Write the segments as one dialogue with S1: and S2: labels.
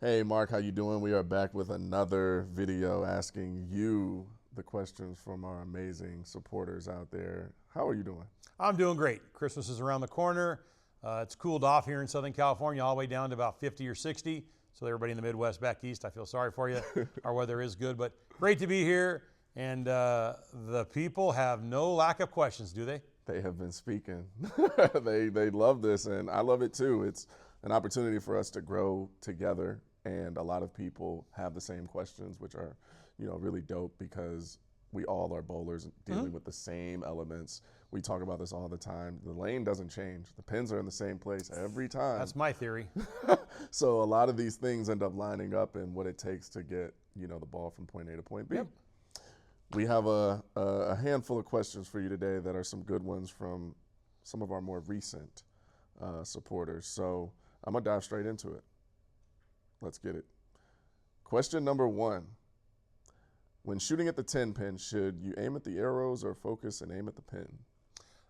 S1: Hey Mark, how you doing? We are back with another video asking you the questions from our amazing supporters out there. How are you doing?
S2: I'm doing great. Christmas is around the corner. It's cooled off here in Southern California all the way down to about 50 or 60. So everybody in the Midwest back east, I feel sorry for you. Our weather is good, but great to be here. And the people have no lack of questions, do they?
S1: They have been speaking. they love this, and I love it too. It's an opportunity for us to grow together, and a lot of people have the same questions, which are, really dope because we all are bowlers dealing with the same elements. We talk about this all the time. The lane doesn't change. The pins are in the same place every time.
S2: That's my theory.
S1: So a lot of these things end up lining up in what it takes to get, the ball from point A to point B.
S2: Yep.
S1: We have a handful of questions for you today that are some good ones from some of our more recent supporters. So I'm going to dive straight into it. Let's get it. Question number 1. When shooting at the 10 pin, should you aim at the arrows or focus and aim at the pin?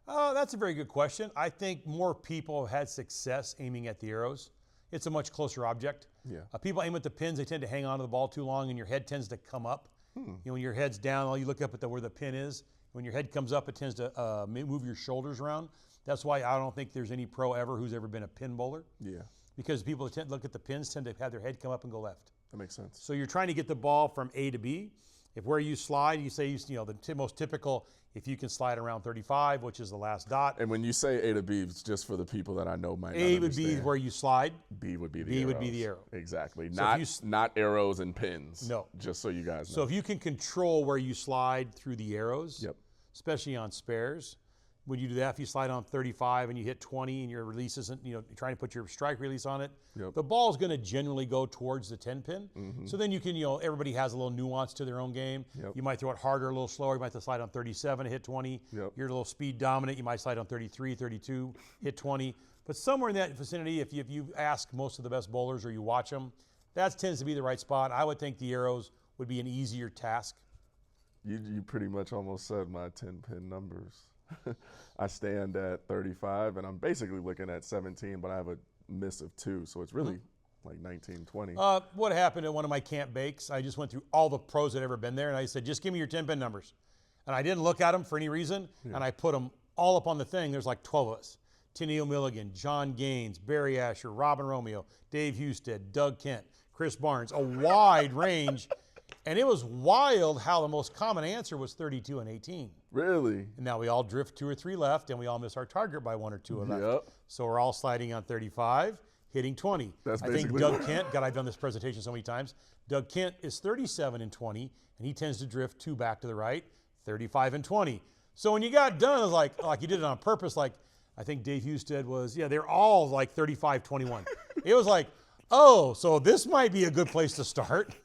S2: That's a very good question. I think more people have had success aiming at the arrows. It's a much closer object.
S1: Yeah.
S2: People aim at the pins, they tend to hang on to the ball too long and your head tends to come up. When your head's down, you look up at where the pin is. When your head comes up, it tends to move your shoulders around. That's why I don't think there's any pro ever who's ever been a pin bowler.
S1: Yeah.
S2: Because people tend to look at the pins, tend to have their head come up and go left.
S1: That makes sense.
S2: So you're trying to get the ball from A to B. If where you slide, you say, the most typical, if you can slide around 35, which is the last dot.
S1: And when you say A to B, it's just for the people that I know might not
S2: A would
S1: understand.
S2: be where you slide.
S1: B would be the
S2: B
S1: arrows.
S2: would be the arrow.
S1: Exactly.
S2: So
S1: Not arrows and pins.
S2: No.
S1: Just so you guys know.
S2: So if you can control where you slide through the arrows,
S1: Yep.
S2: especially on spares, when you do that, if you slide on 35 and you hit 20 and your release isn't, you're trying to put your strike release on it,
S1: Yep.
S2: the ball is going to generally go towards the 10 pin. So then you can, everybody has a little nuance to their own game.
S1: Yep.
S2: You might throw it harder, a little slower. You might have to slide on 37 to hit 20.
S1: Yep.
S2: You're a little speed dominant. You might slide on 33, 32, hit 20. But somewhere in that vicinity, if you ask most of the best bowlers or you watch them, that tends to be the right spot. I would think the arrows would be an easier task.
S1: You pretty much almost said my 10 pin numbers. I stand at 35 and I'm basically looking at 17, but I have a miss of 2, so it's really like 19, 20.
S2: What happened at one of my camp bakes, I just went through all the pros that had ever been there and I said, just give me your 10 pin numbers. And I didn't look at them for any reason, and I put them all up on the thing. There's like 12 of us. Tennille Milligan, John Gaines, Barry Asher, Robin Romeo, Dave Husted, Doug Kent, Chris Barnes, a wide range. And it was wild how the most common answer was 32 and 18.
S1: Really?
S2: And now we all drift 2 or 3 left, and we all miss our target by 1 or 2 left.
S1: Yep.
S2: So we're all sliding on 35, hitting 20.
S1: That's
S2: I think
S1: basically
S2: Doug Kent, God, I've done this presentation so many times. Doug Kent is 37 and 20, and he tends to drift 2 back to the right, 35 and 20. So when you got done, it was like you did it on purpose. Like I think Dave Husted was, they're all like 35, 21. It was like, oh, so this might be a good place to start.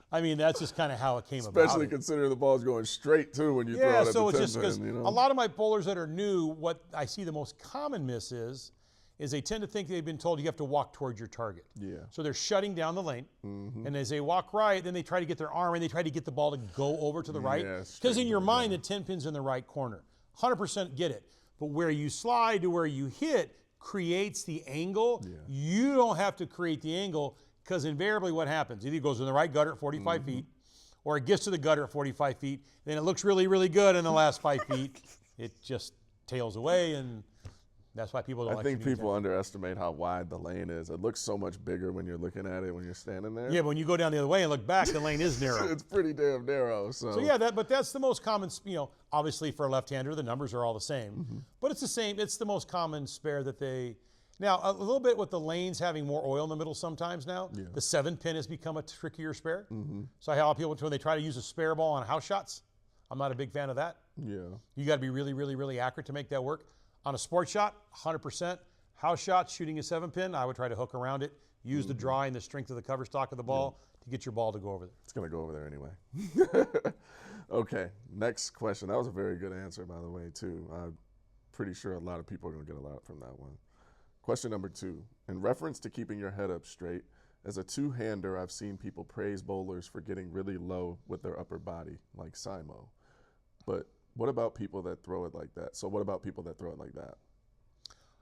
S2: I mean, that's just kind of how it came about.
S1: Especially considering the ball's going straight too when you throw it at
S2: so
S1: the 10
S2: it's just because
S1: pin,
S2: a lot of my bowlers that are new, what I see the most common miss is they tend to think they've been told you have to walk towards your target.
S1: Yeah.
S2: So they're shutting down the lane, and as they walk right, then they try to get their arm and they try to get the ball to go over to the right. Because in your mind, the 10 pin's in the right corner. 100% get it. But where you slide to where you hit creates the angle.
S1: Yeah.
S2: You don't have to create the angle. Because invariably what happens, either it goes in the right gutter at 45 feet, or it gets to the gutter at 45 feet, then it looks really, really good in the last 5 feet. It just tails away, and that's why people don't like
S1: think
S2: shooting
S1: people underestimate how wide the lane is. It looks so much bigger when you're looking at it when you're standing there.
S2: Yeah, but when you go down the other way and look back, the lane is narrow.
S1: It's pretty damn narrow. So
S2: yeah, but that's the most common, obviously for a left-hander, the numbers are all the same. But it's the same, it's the most common spare that they... Now, a little bit with the lanes having more oil in the middle sometimes now, the 7 pin has become a trickier spare. So I have people, when they try to use a spare ball on house shots, I'm not a big fan of that.
S1: Yeah.
S2: You got to be really, really, really accurate to make that work. On a sport shot, 100%. House shot, shooting a 7 pin, I would try to hook around it, use the draw and the strength of the cover stock of the ball to get your ball to go over there.
S1: It's going to go over there anyway. Okay, next question. That was a very good answer, by the way, too. I'm pretty sure a lot of people are going to get a lot from that one. Question number 2. In reference to keeping your head up straight, as a two-hander, I've seen people praise bowlers for getting really low with their upper body, like Simo. But what about people that throw it like that? So what about people that throw it like that?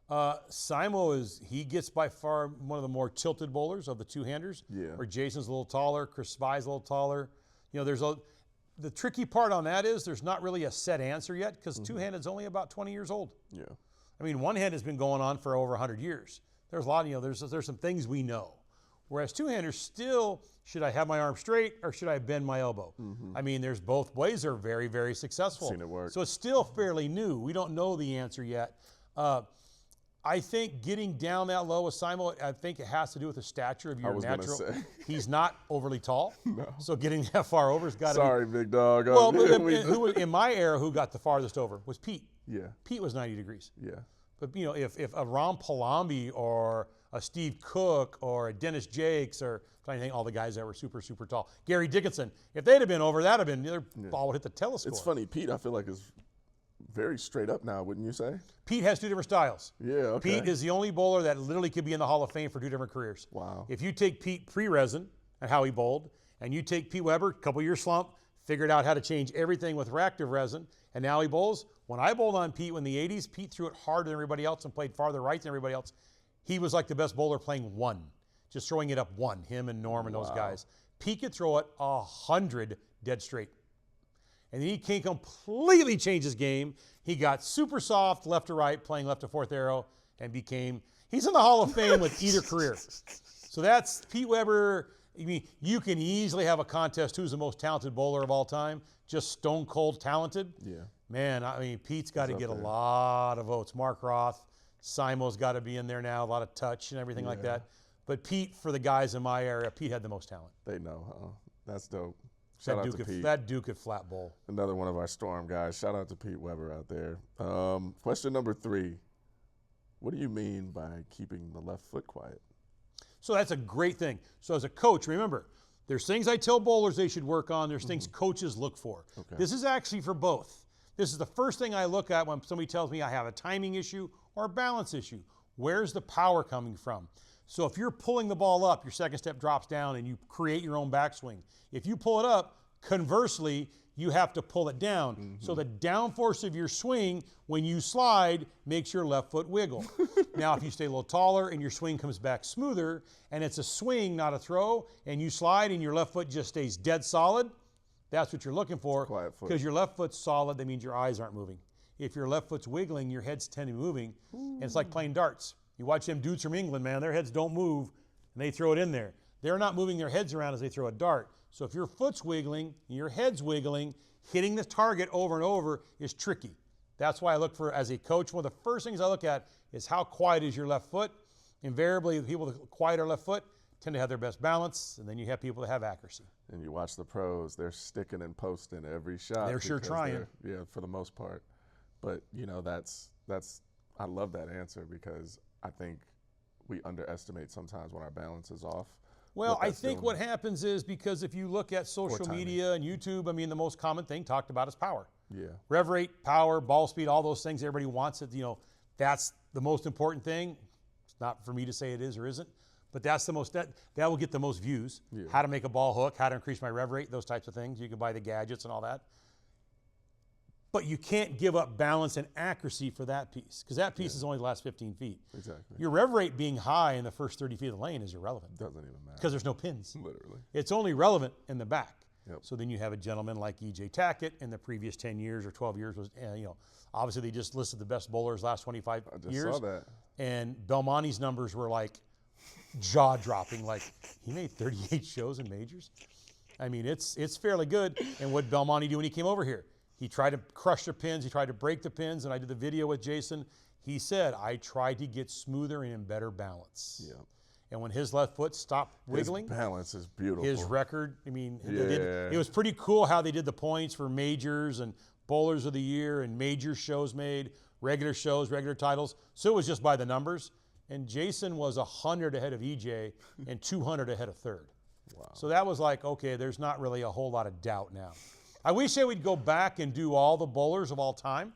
S2: Simo he gets by far one of the more tilted bowlers of the two-handers.
S1: Yeah.
S2: Where Jason's a little taller, Chris Spy's a little taller. You know, the tricky part on that is there's not really a set answer yet because two-handed's only about 20 years old.
S1: Yeah.
S2: I mean, one-hand has been going on for over 100 years. There's a lot, there's some things we know. Whereas two-handers still, should I have my arm straight or should I bend my elbow? I mean, there's both ways are very, very successful.
S1: Seen it work.
S2: So it's still fairly new. We don't know the answer yet. I think getting down that low with Simo, I think it has to do with the stature of your natural. He's not overly tall.
S1: No.
S2: So getting that far over has got to be.
S1: Sorry, big dog.
S2: Well, in my era, who got the farthest over was Pete.
S1: Yeah.
S2: Pete was 90 degrees.
S1: Yeah.
S2: But, if a Ron Palombi or a Steve Cook or a Dennis Jakes or I'm trying to think all the guys that were super, super tall. Gary Dickinson, if they'd have been over, that'd have been, their ball would hit the telescope.
S1: It's funny, Pete, I feel like is very straight up now, wouldn't you say?
S2: Pete has two different styles.
S1: Yeah, okay.
S2: Pete is the only bowler that literally could be in the Hall of Fame for two different careers.
S1: Wow.
S2: If you take Pete pre-resin and how he bowled, and you take Pete Weber, couple year slump, figured out how to change everything with reactive resin, and now he bowls. When I bowled on Pete in the 80s, Pete threw it harder than everybody else and played farther right than everybody else. He was like the best bowler playing one, just throwing it up one, him and Norm and those guys. Pete could throw it 100 dead straight. And then he can completely change his game. He got super soft left to right, playing left to fourth arrow, and he's in the Hall of Fame with either career. So that's Pete Weber. I mean, you can easily have a contest who's the most talented bowler of all time, just stone cold talented.
S1: Yeah.
S2: Man, I mean, Pete's got to get a lot of votes. Mark Roth, Simo's got to be in there now, a lot of touch and everything like that. But Pete, for the guys in my area, Pete had the most talent.
S1: They know, huh? That's dope. Shout out to Pete.
S2: That Duke at flat bowl.
S1: Another one of our Storm guys. Shout out to Pete Weber out there. Question number 3. What do you mean by keeping the left foot quiet?
S2: So that's a great thing. So as a coach, remember, there's things I tell bowlers they should work on. There's things coaches look for.
S1: Okay.
S2: This is actually for both. This is the first thing I look at when somebody tells me I have a timing issue or a balance issue. Where's the power coming from? So if you're pulling the ball up, your second step drops down and you create your own backswing. If you pull it up, conversely, you have to pull it down. So the downforce of your swing when you slide makes your left foot wiggle. Now, if you stay a little taller and your swing comes back smoother and it's a swing, not a throw, and you slide and your left foot just stays dead solid, that's what you're looking for.
S1: Quiet foot.
S2: Because your left foot's solid, that means your eyes aren't moving. If your left foot's wiggling, your head's tend to be moving. And it's like playing darts. You watch them dudes from England, man, their heads don't move, and they throw it in there. They're not moving their heads around as they throw a dart. So if your foot's wiggling, and your head's wiggling, hitting the target over and over is tricky. That's why I look for, as a coach, one of the first things I look at is how quiet is your left foot. Invariably, the people with a quieter left foot tend to have their best balance, and then you have people that have accuracy.
S1: And you watch the pros, they're sticking and posting every shot.
S2: They're sure trying.
S1: Yeah, for the most part. But, that's I love that answer because I think we underestimate sometimes when our balance is off.
S2: Well, I think what happens is because if you look at social media and YouTube, I mean, the most common thing talked about is power.
S1: Yeah.
S2: Rev rate, power, ball speed, all those things, everybody wants it. That's the most important thing. It's not for me to say it is or isn't, but that's the most, that will get the most views.
S1: Yeah.
S2: How to make a ball hook, how to increase my rev rate, those types of things. You can buy the gadgets and all that. But you can't give up balance and accuracy for that piece because that piece is only the last 15 feet.
S1: Exactly.
S2: Your rev rate being high in the first 30 feet of the lane is irrelevant.
S1: Doesn't even matter.
S2: Because there's no pins.
S1: Literally.
S2: It's only relevant in the back.
S1: Yep.
S2: So then you have a gentleman like E.J. Tackett in the previous 10 years or 12 years was, obviously they just listed the best bowlers last 25
S1: I just
S2: years.
S1: saw that.
S2: And Belmonte's numbers were like jaw-dropping. Like he made 38 shows in majors. I mean, it's fairly good. And what did Belmonte do when he came over here? He tried to crush the pins. He tried to break the pins. And I did the video with Jason. He said, I tried to get smoother and in better balance.
S1: Yeah.
S2: And when his left foot stopped wiggling,
S1: his balance is beautiful.
S2: his record, I mean,
S1: Yeah.
S2: it was pretty cool how they did the points for majors and bowlers of the year and major shows made, regular shows, regular titles. So it was just by the numbers. And Jason was 100 ahead of EJ and 200 ahead of third.
S1: Wow.
S2: So that was like, okay, there's not really a whole lot of doubt now. I wish they would go back and do all the bowlers of all time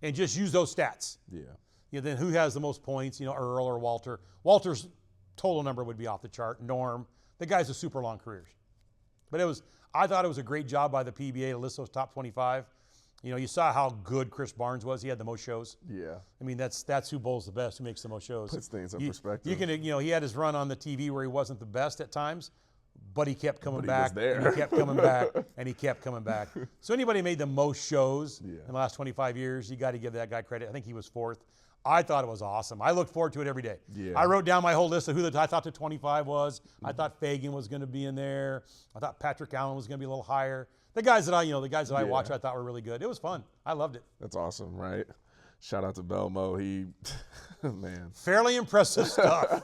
S2: and just use those stats.
S1: Yeah.
S2: Then who has the most points, Earl or Walter. Walter's total number would be off the chart. Norm, the guys with super long careers. But I thought it was a great job by the PBA to list those top 25. You know, you saw how good Chris Barnes was. He had the most shows.
S1: Yeah.
S2: I mean, that's who bowls the best, who makes the most shows.
S1: Puts things in perspective.
S2: You can, you know, he had his run on the TV where he wasn't the best at times, but he kept coming
S1: But he
S2: back.
S1: was there.
S2: And he kept coming back, and he kept coming back. So anybody who made the most shows
S1: Yeah.
S2: in the last 25 years, you got to give that guy credit. I think he was 4th. I thought it was awesome. I looked forward to it every day.
S1: Yeah.
S2: I wrote down my whole list of who I thought the 25 was. I thought Fagan was going to be in there. I thought Patrick Allen was going to be a little higher. The guys that I watched, I thought were really good. It was fun. I loved it.
S1: That's awesome, right? Shout out to Belmo. He, man.
S2: Fairly impressive stuff.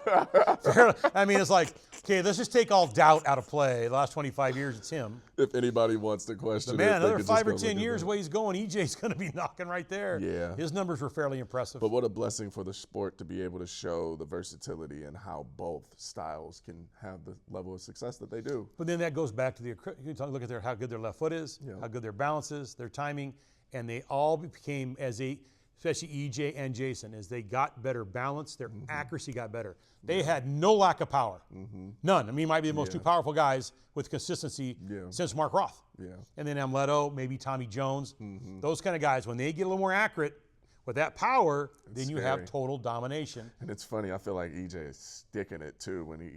S2: I mean, it's like, okay, let's just take all doubt out of play. The last 25 years, it's him.
S1: If anybody wants to question
S2: But man,
S1: it, they
S2: another
S1: could
S2: 5
S1: just
S2: or
S1: go
S2: 10
S1: look at
S2: years,
S1: that.
S2: the way he's going, EJ's going to be knocking right there.
S1: Yeah.
S2: His numbers were fairly impressive.
S1: But what a blessing for the sport to be able to show the versatility and how both styles can have the level of success that they do.
S2: But then that goes back to look at how good their left foot is,
S1: Yeah.
S2: how good their balance is, their timing, and they all became, especially EJ and Jason, as they got better balance, their accuracy got better. They had no lack of power, none. I mean, he might be the most two powerful guys with consistency since Mark Roth.
S1: Yeah.
S2: And then Amleto, maybe Tommy Jones, those kind of guys. When they get a little more accurate with that power, then you have
S1: scary.
S2: total domination.
S1: And it's funny, I feel like EJ is sticking it too when he,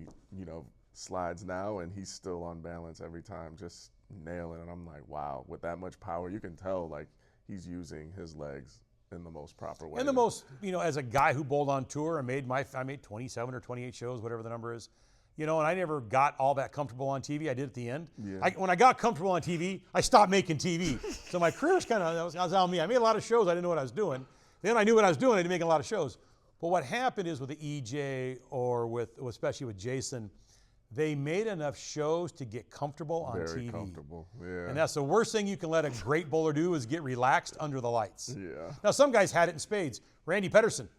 S1: slides now and he's still on balance every time, just nailing it. I'm like, wow, with that much power, you can tell like he's using his legs in the most proper way.
S2: And the most, as a guy who bowled on tour, I made 27 or 28 shows, whatever the number is, and I never got all that comfortable on TV. I did at the end.
S1: Yeah.
S2: When I got comfortable on TV, I stopped making TV. So my career was I was on me. I made a lot of shows. I didn't know what I was doing. Then I knew what I was doing. I didn't make a lot of shows. But what happened is with the EJ or especially with Jason, they made enough shows to get comfortable on
S1: Very
S2: TV.
S1: comfortable, yeah.
S2: And that's the worst thing you can let a great bowler do is get relaxed under the lights.
S1: Yeah.
S2: Now, some guys had it in spades. Randy Pedersen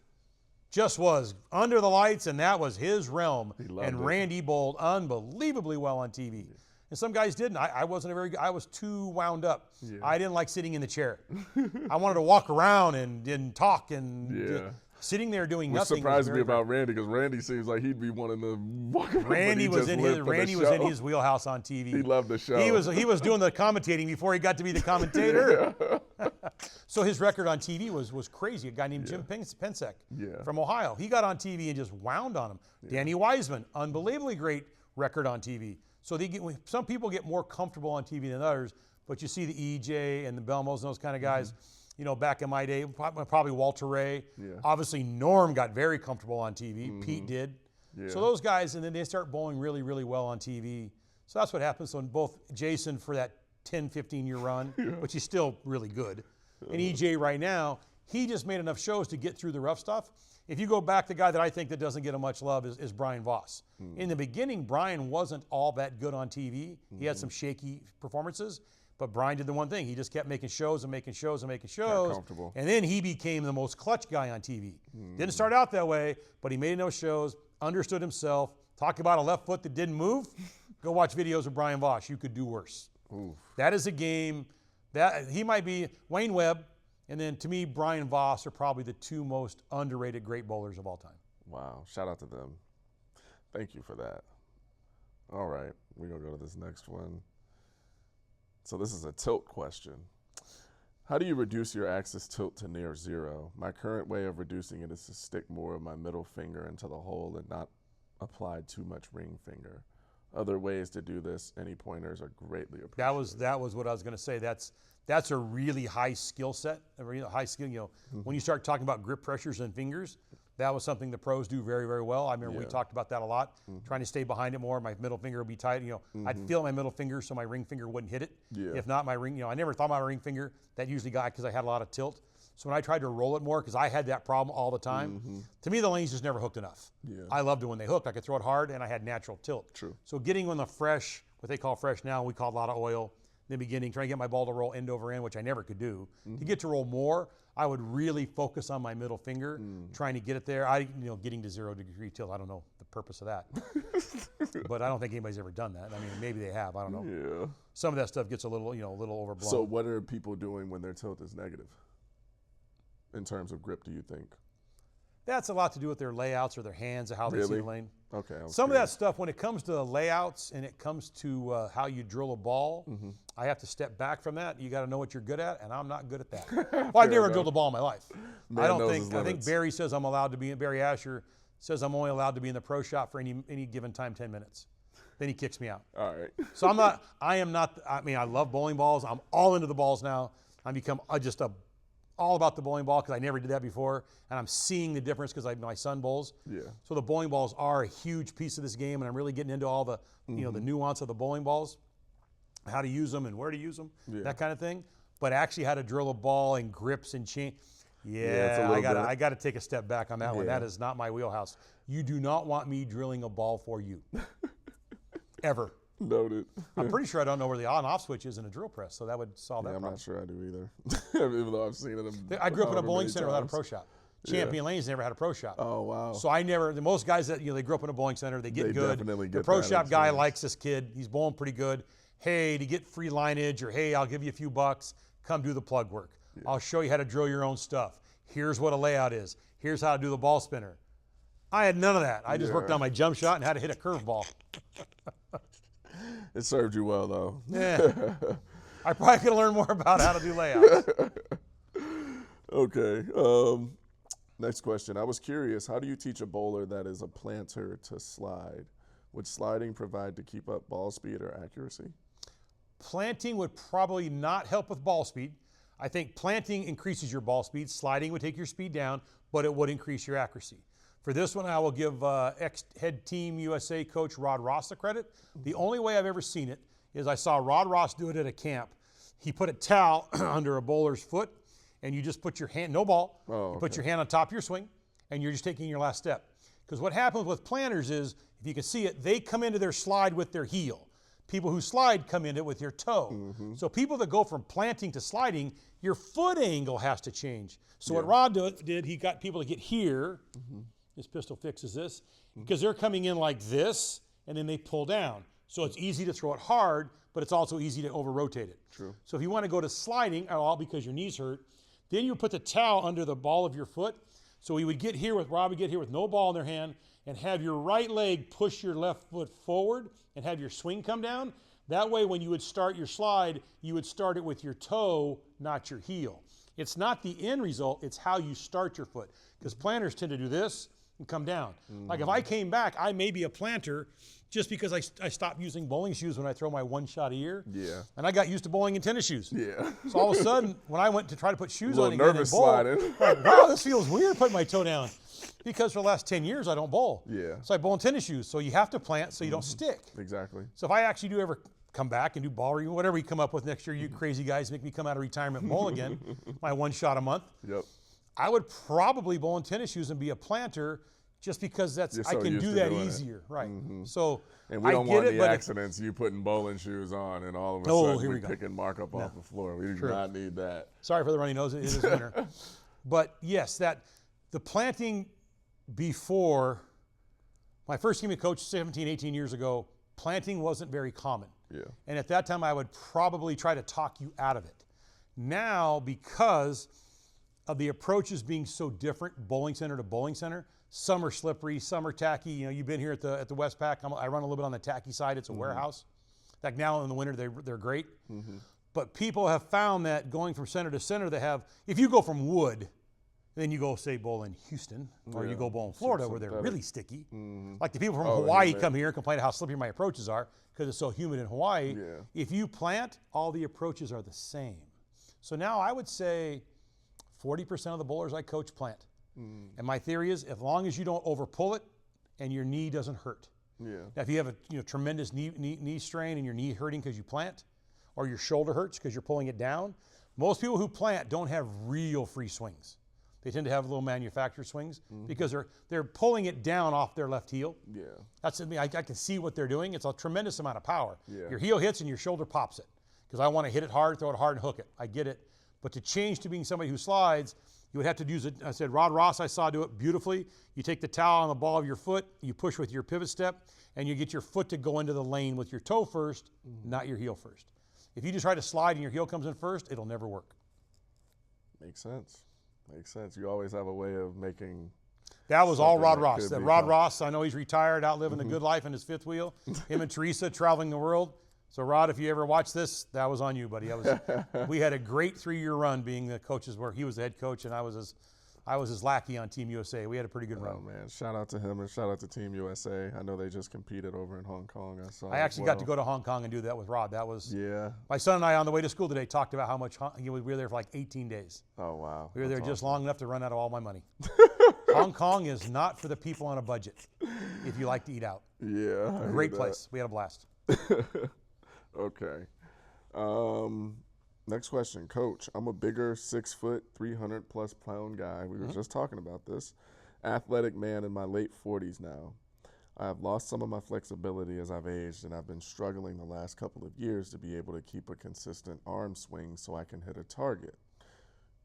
S2: just was under the lights, and that was his realm.
S1: He loved
S2: and
S1: it.
S2: Randy bowled unbelievably well on TV. And some guys didn't. I was too wound up.
S1: Yeah.
S2: I didn't like sitting in the chair. I wanted to walk around and talk and sitting there doing
S1: Which
S2: nothing.
S1: surprised me about Randy because Randy seems like he'd be wanting to walk around.
S2: Randy was in his wheelhouse on TV.
S1: He loved the show.
S2: He was doing the commentating before he got to be the commentator. So his record on TV was crazy. A guy named Jim Pensek from Ohio. He got on TV and just wound on him. Danny Wiseman, unbelievably great record on TV. So some people get more comfortable on TV than others, but you see the EJ and the Belmos and those kind of guys, back in my day, probably Walter Ray.
S1: Yeah.
S2: Obviously, Norm got very comfortable on TV. Pete did.
S1: Yeah.
S2: So those guys, and then they start bowling really, really well on TV. So that's what happens. So in both Jason for that 10, 15-year run, which he's still really good, and EJ right now, he just made enough shows to get through the rough stuff. If you go back, the guy that I think that doesn't get much love is Brian Voss. In the beginning, Brian wasn't all that good on TV. He had some shaky performances, but Brian did the one thing. He just kept making shows and making shows and making shows.
S1: Comfortable.
S2: And then he became the most clutch guy on TV. Didn't start out that way, but he made enough shows, understood himself, talked about a left foot that didn't move. Go watch videos of Brian Voss. You could do worse.
S1: Oof.
S2: That is a game that he might be Wayne Webb. And then, to me, Brian Voss are probably the two most underrated great bowlers of all time.
S1: Wow. Shout out to them. Thank you for that. All right. We're going to go to this next one. So this is a tilt question. How do you reduce your axis tilt to near zero? My current way of reducing it is to stick more of my middle finger into the hole and not apply too much ring finger. Other ways to do this, any pointers are greatly appreciated.
S2: That was what I was going to say. That's a really high skill set, a really high skill. When you start talking about grip pressures and fingers, that was something the pros do very, very well. I remember we talked about that a lot, trying to stay behind it more. My middle finger would be tight. I'd feel my middle finger so my ring finger wouldn't hit it.
S1: Yeah.
S2: If not, my ring, I never thought about my ring finger. That usually got because I had a lot of tilt. So when I tried to roll it more, because I had that problem all the time, to me the lanes just never hooked enough.
S1: Yeah.
S2: I loved it when they hooked. I could throw it hard, and I had natural tilt.
S1: True.
S2: So getting on the fresh, what they call fresh now, we call a lot of oil. In the beginning, trying to get my ball to roll end over end, which I never could do. To get to roll more, I would really focus on my middle finger, trying to get it there. Getting to 0 degree tilt, I don't know the purpose of that. But I don't think anybody's ever done that. I mean, maybe they have, I don't know.
S1: Yeah.
S2: Some of that stuff gets a little overblown.
S1: So what are people doing when their tilt is negative? In terms of grip, do you think?
S2: That's a lot to do with their layouts or their hands or how they see
S1: Really?
S2: the lane.
S1: Okay. I was
S2: Some of that
S1: curious.
S2: stuff, when it comes to layouts and it comes to how you drill a ball, I have to step back from that. You got to know what you're good at, and I'm not good at that. Well, I've never drilled a ball in my life.
S1: Man
S2: I don't
S1: knows
S2: think.
S1: his
S2: I think
S1: limits.
S2: Barry says I'm allowed to be. Barry Asher says I'm only allowed to be in the pro shop for any given time, 10 minutes. Then he kicks me out.
S1: All right.
S2: So I'm not. I am not. I mean, I love bowling balls. I'm all into the balls now. I'm become just all about the bowling ball because I never did that before, and I'm seeing the difference because my son bowls.
S1: Yeah.
S2: So the bowling balls are a huge piece of this game, and I'm really getting into all the the nuance of the bowling balls, how to use them and where to use them, that kind of thing. But actually, how to drill a ball and grips and chain.
S1: it's a
S2: Yeah,
S1: little
S2: I got to take a step back on that one.
S1: Yeah.
S2: That is not my wheelhouse. You do not want me drilling a ball for you, ever.
S1: Noted.
S2: I'm pretty sure I don't know where the on-off switch is in a drill press, so that would solve that
S1: I'm
S2: problem.
S1: not sure I do either. Even though I've seen it.
S2: I grew up in a
S1: however
S2: bowling
S1: many
S2: center without a
S1: times.
S2: pro shop. Champion Lanes never had a pro shop.
S1: Oh wow.
S2: So I never. Most guys that they grew up in a bowling center, they get
S1: They
S2: good.
S1: definitely
S2: The
S1: get
S2: pro
S1: that
S2: shop guy
S1: experience.
S2: likes this kid. He's bowling pretty good. Hey, to get free lineage, or hey, I'll give you a few bucks. Come do the plug work. I'll show you how to drill your own stuff. Here's what a layout is. Here's how to do the ball spinner. I had none of that. I just worked on my jump shot and how to hit a curveball.
S1: It served you well though.
S2: Yeah. I probably could learn more about how to do layouts.
S1: Okay. Next question. I was curious, how do you teach a bowler that is a planter to slide? Would sliding provide to keep up ball speed or accuracy?
S2: Planting would probably not help with ball speed. I think planting increases your ball speed. Sliding would take your speed down, but it would increase your accuracy. For this one, I will give ex-head team USA coach Rod Roth the credit. The only way I've ever seen it is I saw Rod Roth do it at a camp. He put a towel under a bowler's foot, and you just put your hand, no ball, you put your hand on top of your swing, and you're just taking your last step. Because what happens with planters is, if you can see it, they come into their slide with their heel. People who slide come into it with your toe. So people that go from planting to sliding, your foot angle has to change. So what Rod did, he got people to get here. This pistol fixes this because they're coming in like this, and then they pull down. So it's easy to throw it hard, but it's also easy to over-rotate it.
S1: True.
S2: So if you want to go to sliding, all because your knees hurt, then you put the towel under the ball of your foot. So we would get here with, Rob would get here with no ball in their hand and have your right leg push your left foot forward and have your swing come down. That way when you would start your slide, you would start it with your toe, not your heel. It's not the end result, it's how you start your foot. Because planters tend to do this and come down. Like if I came back, I may be a planter just because I stopped using bowling shoes when I throw my one shot a year.
S1: Yeah.
S2: And I got used to bowling in tennis shoes.
S1: Yeah.
S2: So all of a sudden, when I went to try to put shoes
S1: Little
S2: on again and
S1: nervous
S2: bowl,
S1: sliding.
S2: I'm like, wow, this feels weird putting my toe down. Because for the last 10 years, I don't bowl.
S1: Yeah.
S2: So I bowl in tennis shoes. So you have to plant so you don't stick.
S1: Exactly.
S2: So if I actually do ever come back and do ball, or whatever you come up with next year, you crazy guys make me come out of retirement and bowl again, my one shot a month,
S1: Yep.
S2: I would probably bowl in tennis shoes and be a planter just because
S1: You're
S2: I
S1: so
S2: can
S1: used
S2: do
S1: to
S2: that
S1: doing it.
S2: easier. Right. So
S1: And we don't
S2: I
S1: want
S2: get it,
S1: the
S2: but
S1: accidents, you putting bowling shoes on and all of a
S2: Oh,
S1: sudden
S2: here we
S1: we
S2: go.
S1: picking Mark up off the floor. We do
S2: True.
S1: not need that.
S2: sorry for the runny nose, it is winter. But yes, the planting before, my first team of coach 17, 18 years ago, planting wasn't very common.
S1: Yeah.
S2: And at that time, I would probably try to talk you out of it. Now, because of the approaches being so different, bowling center to bowling center, some are slippery, some are tacky. You know, you've been here at the Westpac. I run a little bit on the tacky side. It's a warehouse. Like now in the winter, they're great. But people have found that going from center to center, if you go from wood, then you go, say, bowl in Houston, or you go bowl in Florida where they're really sticky. Like the people from Hawaii come here and complain how slippery my approaches are because it's so humid in Hawaii.
S1: Yeah.
S2: If you plant, all the approaches are the same. So now I would say 40% of the bowlers I coach plant. And my theory is, as long as you don't over pull it and your knee doesn't hurt.
S1: Yeah.
S2: Now, if you have a tremendous knee strain and your knee hurting because you plant, or your shoulder hurts because you're pulling it down, most people who plant don't have real free swings. They tend to have little manufactured swings because they're pulling it down off their left heel.
S1: Yeah.
S2: That's I can see what they're doing. It's a tremendous amount of power.
S1: Yeah.
S2: Your heel hits and your shoulder pops it because I want to hit it hard, throw it hard, and hook it. I get it. But to change to being somebody who slides, you would have to use it. I said, Rod Roth, I saw do it beautifully. You take the towel on the ball of your foot, you push with your pivot step, and you get your foot to go into the lane with your toe first, not your heel first. If you just try to slide and your heel comes in first, it'll never work.
S1: Makes sense. Makes sense. You always have a way of making
S2: That was all
S1: something
S2: Rod
S1: that
S2: Ross.
S1: could
S2: That
S1: be
S2: Rod
S1: fun.
S2: Ross, I know he's retired, out living a good life in his fifth wheel. Him and Teresa traveling the world. So Rod, if you ever watch this, that was on you, buddy. We had a great 3-year run being the coaches where he was the head coach and I was his lackey on Team USA. We had a pretty good run.
S1: Oh man, shout out to him and shout out to Team USA. I know they just competed over in Hong Kong.
S2: I actually got to go to Hong Kong and do that with Rod. That was my son and I on the way to school today talked about how much we were there for like 18 days.
S1: Oh wow.
S2: We were there just long enough to run out of all my money. Hong Kong is not for the people on a budget if you like to eat out.
S1: Yeah.
S2: Great place. We had a blast.
S1: Okay. Next question, Coach. I'm a bigger 6 foot, 300 plus pound guy. We were just talking about this. Athletic man in my late 40s now. I have lost some of my flexibility as I've aged, and I've been struggling the last couple of years to be able to keep a consistent arm swing so I can hit a target.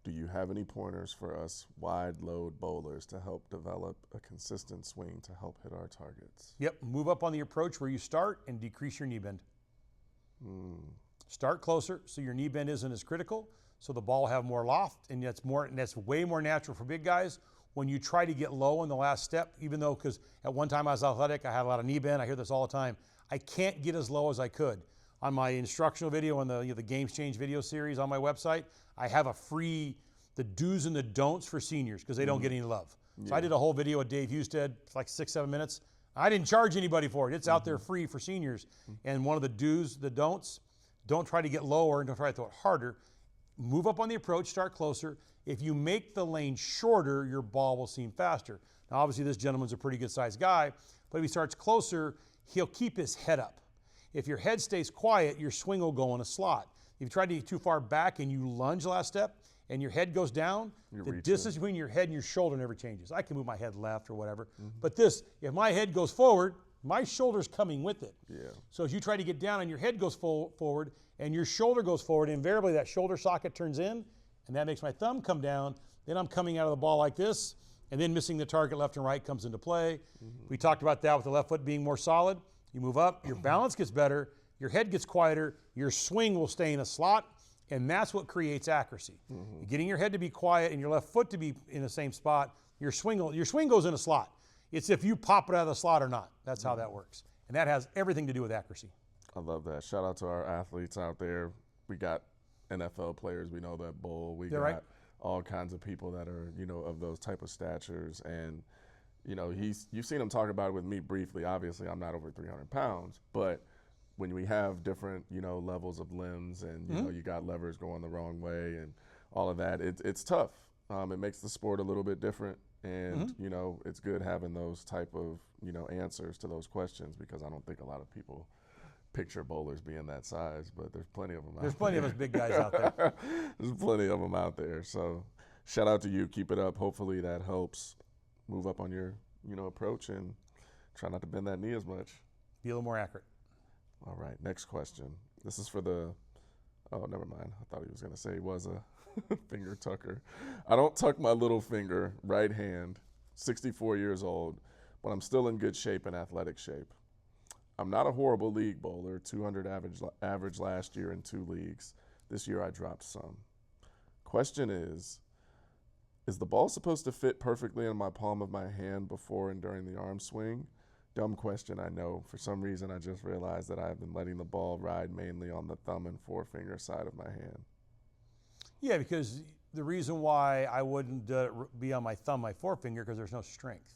S1: Do you have any pointers for us wide load bowlers to help develop a consistent swing to help hit our targets?
S2: Yep. Move up on the approach where you start and decrease your knee bend. Start closer so your knee bend isn't as critical, so the ball will have more loft, and that's way more natural for big guys. When you try to get low in the last step, even though, because at one time I was athletic, I had a lot of knee bend. I hear this all the time. I can't get as low as I could. On my instructional video on the Games Change video series on my website, I have the do's and the don'ts for seniors because they don't get any love. So I did a whole video with Dave Husted, like 6-7 minutes. I didn't charge anybody for it. It's out there free for seniors. And one of the do's, the don'ts, don't try to get lower and don't try to throw it harder. Move up on the approach, start closer. If you make the lane shorter, your ball will seem faster. Now, obviously, this gentleman's a pretty good sized guy, but if he starts closer, he'll keep his head up. If your head stays quiet, your swing will go in a slot. If you try to get too far back and you lunge last step and your head goes down, the distance between your head and your shoulder never changes. I can move my head left or whatever, but if my head goes forward, my shoulder's coming with it. So as you try to get down and your head goes forward and your shoulder goes forward, invariably that shoulder socket turns in and that makes my thumb come down. Then I'm coming out of the ball like this, and then missing the target left and right comes into play. We talked about that with the left foot being more solid. You move up, your balance gets better, your head gets quieter, your swing will stay in a slot, and that's what creates accuracy. Getting your head to be quiet and your left foot to be in the same spot, your swing goes in a slot. It's if you pop it out of the slot or not. That's how that works. And that has everything to do with accuracy.
S1: I love that. Shout out to our athletes out there. We got NFL players, we know that bowl. We got all kinds of people that are, of those type of statures. And, you've seen him talk about it with me briefly. Obviously, I'm not over 300 pounds, but when we have different, levels of limbs and, you got levers going the wrong way and all of that, it's tough. It makes the sport a little bit different. And, it's good having those type of, answers to those questions because I don't think a lot of people picture bowlers being that size, but there's plenty of them out there.
S2: There's plenty of us big guys out there.
S1: There's plenty of them out there. So shout out to you. Keep it up. Hopefully that helps move up on your, approach and try not to bend that knee as much.
S2: Be a little more accurate.
S1: All right, next question. This is for never mind. I thought he was going to say he was a finger tucker. I don't tuck my little finger, right hand, 64 years old, but I'm still in good shape and athletic shape. I'm not a horrible league bowler, 200 average last year in 2 leagues. This year I dropped some. Question is the ball supposed to fit perfectly in my palm of my hand before and during the arm swing? Dumb question, I know. For some reason, I just realized that I've been letting the ball ride mainly on the thumb and forefinger side of my hand.
S2: Yeah, because the reason why I wouldn't be on my thumb, my forefinger, because there's no strength.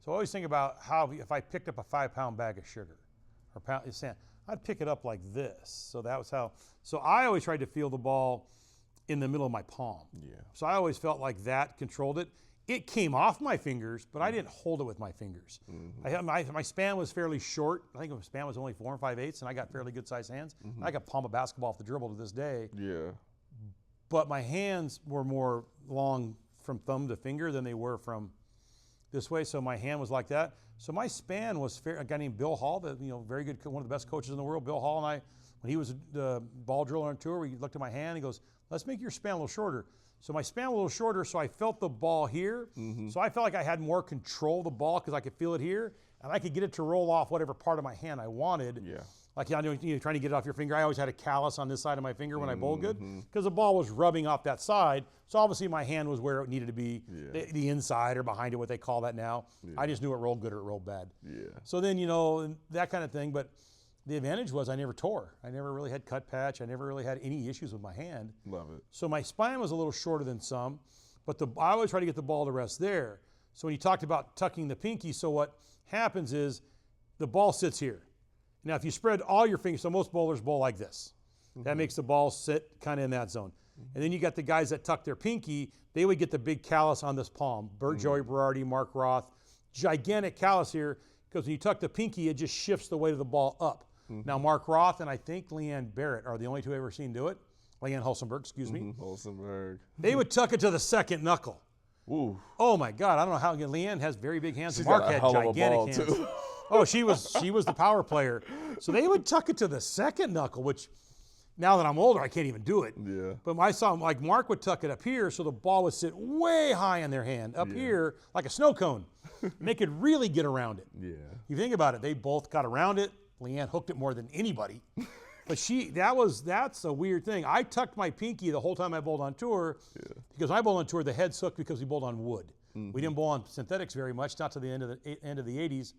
S2: So I always think about how if I picked up a 5-pound bag of sugar or pound of sand, I'd pick it up like this. So that was how. So I always tried to feel the ball in the middle of my palm.
S1: Yeah. So
S2: I always felt like that controlled it. It came off my fingers, but I didn't hold it with my fingers. I had my span was fairly short. I think my span was only 4 5/8, and I got fairly good sized hands. I could palm a basketball off the dribble to this day.
S1: Yeah.
S2: But my hands were more long from thumb to finger than they were from this way, so my hand was like that. So my span was fair. A guy named Bill Hall, very good, one of the best coaches in the world. Bill Hall and I, when he was the ball driller on tour, we looked at my hand. He goes, "Let's make your span a little shorter." So my span was a little shorter, so I felt the ball here. So I felt like I had more control of the ball because I could feel it here, and I could get it to roll off whatever part of my hand I wanted.
S1: Yeah.
S2: like trying to get it off your finger. I always had a callus on this side of my finger when I bowled good because the ball was rubbing off that side. So obviously my hand was where it needed to be, the inside or behind it, what they call that now. I just knew it rolled good or it rolled bad. So then, that kind of thing. But the advantage was I never tore. I never really had cut patch. I never really had any issues with my hand.
S1: Love it.
S2: So my spine was a little shorter than some, but I always try to get the ball to rest there. So when you talked about tucking the pinky, so what happens is the ball sits here. Now, if you spread all your fingers, so most bowlers bowl like this. That makes the ball sit kind of in that zone. And then you got the guys that tuck their pinky, they would get the big callus on this palm. Joey Berardi, Mark Roth, gigantic callus here, because when you tuck the pinky, it just shifts the weight of the ball up. Now, Mark Roth and I think Leanne Barrett are the only two I've ever seen do it. Leanne Hulsenberg, excuse me.
S1: Hulsenberg.
S2: They would tuck it to the second knuckle.
S1: Ooh.
S2: Oh my God, I don't know how. Leanne has very big hands.
S1: She's
S2: Mark
S1: got a
S2: had
S1: hell of a
S2: gigantic
S1: ball,
S2: hands.
S1: too.
S2: Oh, she was the power player. So they would tuck it to the second knuckle, which now that I'm older, I can't even do it.
S1: Yeah.
S2: But I saw like Mark would tuck it up here, so the ball would sit way high in their hand, up here like a snow cone, and they could really get around it.
S1: Yeah.
S2: You think about it, they both got around it. Leanne hooked it more than anybody. But that's a weird thing. I tucked my pinky the whole time I bowled on tour because when I bowled on tour, the head's hooked because we bowled on wood. We didn't bowl on synthetics very much, not to the end of the 80s.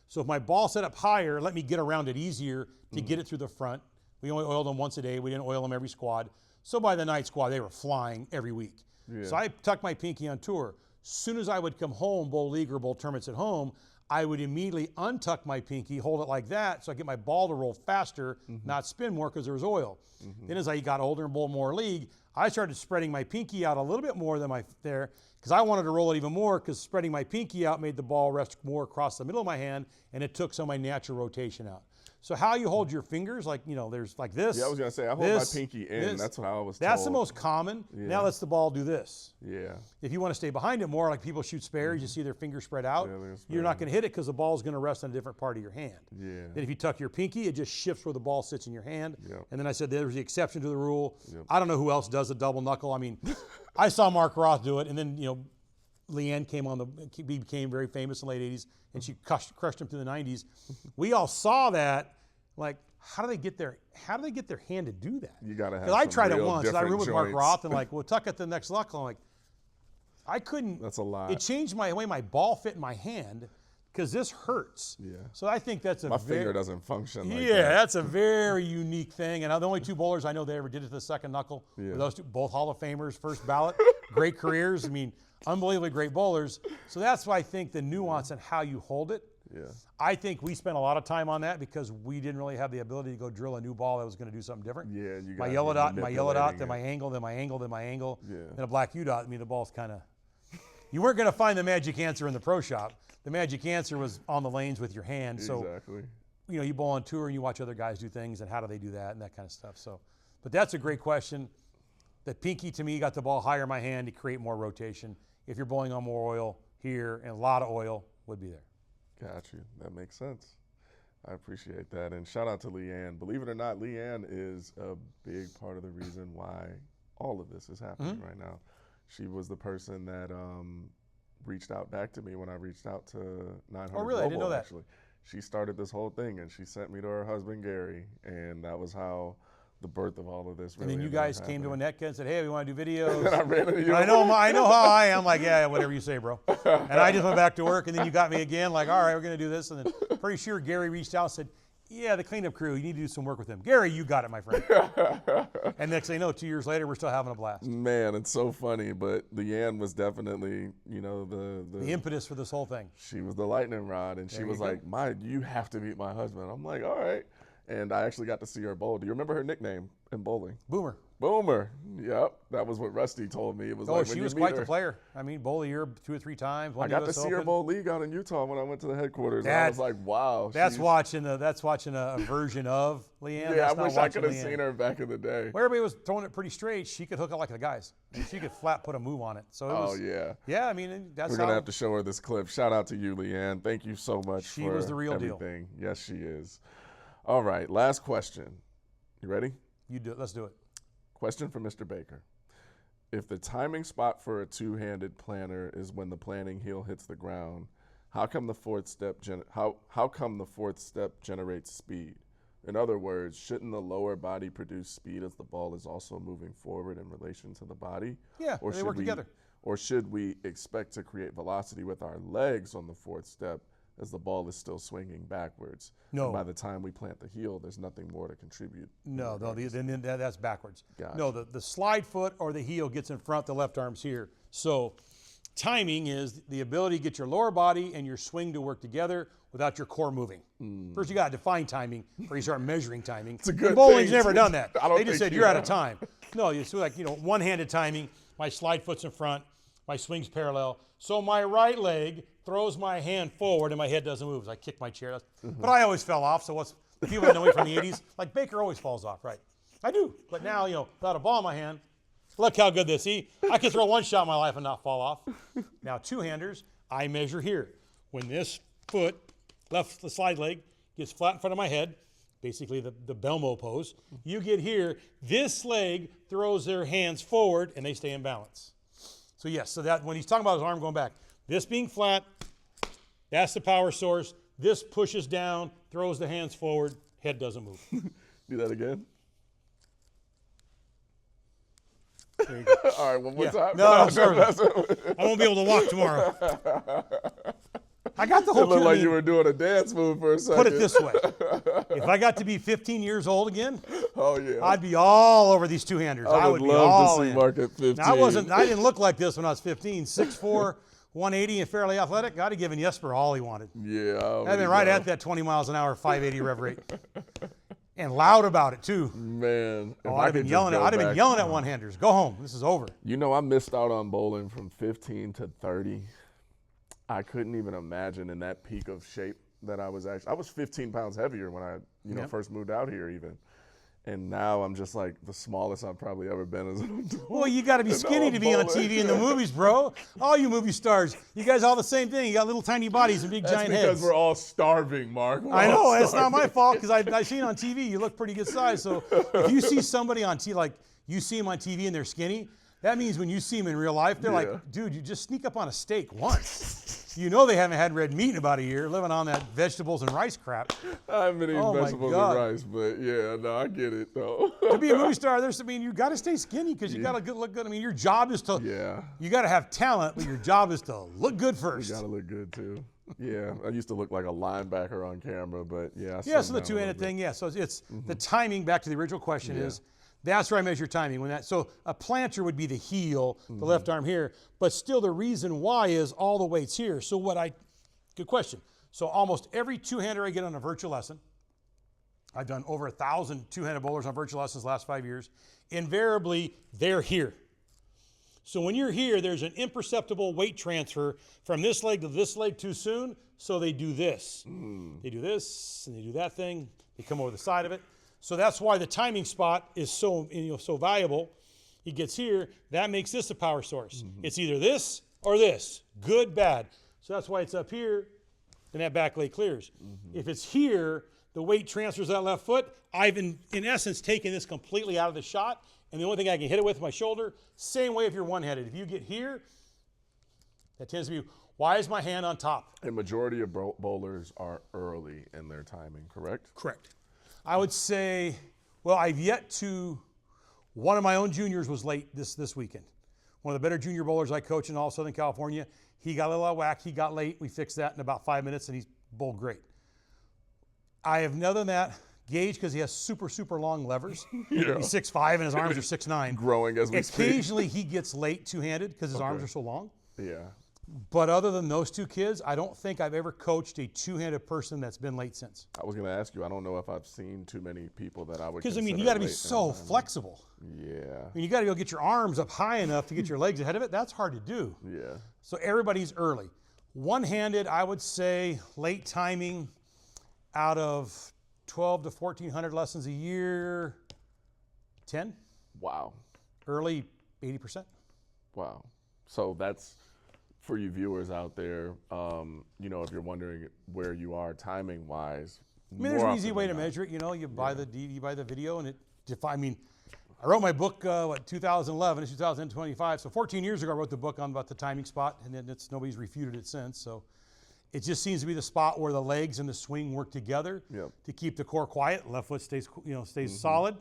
S2: So if my ball set up higher, let me get around it easier to get it through the front. We only oiled them once a day. We didn't oil them every squad. So by the night squad, they were flying every week. So I tucked my pinky on tour. As soon as I would come home, bowl league or bowl tournaments at home, I would immediately untuck my pinky, hold it like that, so I get my ball to roll faster, not spin more because there was oil. Then as I got older and bowled more league, I started spreading my pinky out a little bit more than because I wanted to roll it even more because spreading my pinky out made the ball rest more across the middle of my hand, and it took some of my natural rotation out. So how you hold your fingers, there's like this.
S1: Yeah, I was going to say, I hold my pinky in. That's what I was told.
S2: That's the most common. Now let's the ball do this.
S1: Yeah.
S2: If you want to stay behind it more, like people shoot spares, you see their fingers spread out. You're not going to hit it because the ball is going to rest on a different part of your hand.
S1: Yeah.
S2: Then if you tuck your pinky, it just shifts where the ball sits in your hand. And then I said there's the exception to the rule. I don't know who else does a double knuckle. I mean, I saw Mark Roth do it, and then, Leanne became very famous in the late 80s, and she crushed him through the 90s. We all saw that, like, how do they get their hand to do that?
S1: You got to have.
S2: Because I tried it once, and I
S1: different
S2: roomed with Mark
S1: joints.
S2: Roth, and we'll tuck at the next knuckle. I'm like, I couldn't.
S1: That's a lot.
S2: It changed my way my ball fit in my hand because this hurts.
S1: Yeah.
S2: So I think that's
S1: My finger doesn't function like that.
S2: that's a very unique thing. And the only two bowlers I know that ever did it to the second knuckle were those two, both Hall of Famers, first ballot, great careers. I mean, unbelievably great bowlers. So that's why I think the nuance and how you hold it.
S1: Yeah.
S2: I think we spent a lot of time on that because we didn't really have the ability to go drill a new ball that was going to do something different.
S1: Yeah, you got
S2: my yellow dot, then my angle, then my angle, then my angle, then a black U dot. I mean, the ball's kind of. You weren't going to find the magic answer in the pro shop. The magic answer was on the lanes with your hand. So,
S1: exactly.
S2: You bowl on tour and you watch other guys do things and how do they do that and that kind of stuff. So, but that's a great question. The pinky to me got the ball higher in my hand to create more rotation. If you're bowling on more oil here, and a lot of oil would be there.
S1: Got you. That makes sense. I appreciate that. And shout out to Leanne. Believe it or not, Leanne is a big part of the reason why all of this is happening right now. She was the person that reached out back to me when I reached out to 900
S2: Oh, really? I didn't know that.
S1: Actually. She started this whole thing, and she sent me to her husband, Gary, and that was how the birth of all of this really
S2: And then you
S1: ended up
S2: guys came to
S1: happening.
S2: Winnetka and said, hey, we want to do videos.
S1: And I ran into you.
S2: I know how I am. Like, yeah, whatever you say, bro. And I just went back to work, and then you got me again, like, all right, we're going to do this. And then pretty sure Gary reached out and said, yeah, the cleanup crew, you need to do some work with them. Gary, you got it, my friend. And next thing you know, 2 years later, we're still having a blast.
S1: Man, it's so funny, but Leanne was definitely, the
S2: impetus for this whole thing.
S1: She was the lightning rod, and she was like, you have to meet my husband. I'm like, all right. And I actually got to see her bowl. Do you remember her nickname in bowling?
S2: Boomer.
S1: Boomer. Yep. That was what Rusty told me. It was like,
S2: she was quite the player. I mean, bowl a year 2 or 3 times.
S1: I got to see her bowl league out in Utah when I went to the headquarters. And I was like, wow.
S2: That's watching a version of Leanne.
S1: Yeah, I wish I could have seen her back in the day.
S2: Where everybody was throwing it pretty straight, she could hook it like the guys. And she could flat put a move on it. So it was,
S1: yeah.
S2: Yeah, I mean, that's
S1: We're going to have to show her this clip. Shout out to you, Leanne. Thank you so much
S2: She was the real deal.
S1: everything. Yes, she is. All right, last question. You ready?
S2: You do it. Let's do it.
S1: Question for Mr. Baker. If the timing spot for a two-handed planner is when the planning heel hits the ground, how come the fourth step generates speed? In other words, shouldn't the lower body produce speed as the ball is also moving forward in relation to the body?
S2: Yeah,
S1: Or
S2: they work together.
S1: Or should we expect to create velocity with our legs on the fourth step as the ball is still swinging backwards?
S2: No.
S1: And by the time we plant the heel, there's nothing more to contribute.
S2: No, then that's backwards.
S1: Gotcha.
S2: No, the slide foot or the heel gets in front, the left arm's here. So timing is the ability to get your lower body and your swing to work together without your core moving. First, you got to define timing before you start measuring timing.
S1: It's a good
S2: bowling's
S1: thing.
S2: never done that. They just
S1: think
S2: said
S1: you
S2: you're out
S1: have.
S2: of time. No, it's like, one-handed timing. My slide foot's in front. My swing's parallel. So my right leg throws my hand forward and my head doesn't move as I kick my chair. But I always fell off. So what's the people that know me from the 80s, like Baker always falls off, right? I do. But now, without a ball in my hand, look how good this. See, I can throw one shot in my life and not fall off. Now, two-handers, I measure here. When this foot, the slide leg, gets flat in front of my head, basically the Belmo pose, you get here, this leg throws their hands forward and they stay in balance. So yes, so that when he's talking about his arm going back, this being flat, that's the power source. This pushes down, throws the hands forward, head doesn't move.
S1: Do that again.
S2: There you go.
S1: All right, one more
S2: Yeah.
S1: time.
S2: No, sorry. I won't be able to walk tomorrow. I got the
S1: It
S2: whole
S1: looked
S2: kit.
S1: like you were doing a dance move for a second.
S2: Put it this way. If I got to be 15 years old again,
S1: Oh, yeah.
S2: I'd be all over these two-handers.
S1: I would
S2: be
S1: love
S2: all
S1: to see
S2: in.
S1: Mark at 15.
S2: Now, I didn't look like this when I was 15. 6'4", 180 and fairly athletic. I'd have given Jesper all he wanted.
S1: Yeah.
S2: I'd been right at that 20 miles an hour, 580 rev rate. And loud about it, too.
S1: Man.
S2: Oh, I'd have been yelling at one-handers. Go home. This is over.
S1: I missed out on bowling from 15 to 30. I couldn't even imagine in that peak of shape that I was 15 pounds heavier when I, first moved out here even. And now I'm just like the smallest I've probably ever been as an adult.
S2: Well, you got to be skinny to be on TV in the movies, bro. All you movie stars, you guys all the same thing. You got little tiny bodies and big giant
S1: That's because
S2: heads.
S1: we're all starving, Mark.
S2: I know, it's not my fault because I seen on TV you look pretty good size. So if you see somebody on TV, like you see them on TV and they're skinny, that means when you see them in real life, they're like, dude, you just sneak up on a steak once. They haven't had red meat in about a year, living on that vegetables and rice crap.
S1: I haven't eaten
S2: Oh, my
S1: vegetables
S2: God.
S1: and rice, but yeah, no, I get it though.
S2: To be a movie star, you got to stay skinny because you got to look good. I mean, your job is to, you got to have talent, but your job is to look good first.
S1: You gotta look good too. Yeah, I used to look like a linebacker on camera, but yeah.
S2: Yeah, so the two-handed thing, yeah. So it's the timing, back to the original question is, that's where I measure timing. So a planter would be the heel, the left arm here, but still the reason why is all the weight's here. So good question. So almost every two-hander I get on a virtual lesson, I've done over 1,000 two-handed bowlers on virtual lessons the last 5 years, invariably they're here. So when you're here, there's an imperceptible weight transfer from this leg to this leg too soon, so they do this. They do this, and they do that thing. They come over the side of it. So that's why the timing spot is so valuable. He gets here, that makes this a power source. It's either this or this, good, bad. So that's why it's up here, and that back leg clears. If it's here, the weight transfers that left foot. I've, in essence, taken this completely out of the shot, and the only thing I can hit it with is my shoulder. Same way if you're one-handed. If you get here, that tends to be, why is my hand on top?
S1: A majority of bowlers are early in their timing, correct?
S2: Correct. I would say, I've yet to, one of my own juniors was late this weekend. One of the better junior bowlers I coach in all of Southern California. He got a little out of whack. He got late. We fixed that in about 5 minutes, and he's bowled great. I have none of that. Gage, because he has super, super long levers. He's 6'5", and his arms are 6'9".
S1: Growing as we speak.
S2: Occasionally, he gets late two-handed because his arms are so long.
S1: Yeah.
S2: But other than those two kids, I don't think I've ever coached a two-handed person that's been late since.
S1: I was going to ask you, I don't know if I've seen too many people that I would
S2: Because,
S1: consider
S2: you got to be
S1: late
S2: so
S1: in timing.
S2: flexible.
S1: Yeah.
S2: You got to go get your arms up high enough to get your legs ahead of it. That's hard to do.
S1: Yeah.
S2: So everybody's early. One-handed, I would say late timing out of 12 to 1,400 lessons a year, 10.
S1: Wow.
S2: Early, 80%.
S1: Wow. So that's, for you viewers out there, if you're wondering where you are timing-wise.
S2: I mean, there's an easy way to measure it. You buy the video, and I wrote my book, 2011, it's 2025. So 14 years ago, I wrote the book about the timing spot, and then nobody's refuted it since. So It just seems to be the spot where the legs and the swing work together
S1: Yep.
S2: to keep the core quiet. Left foot stays solid.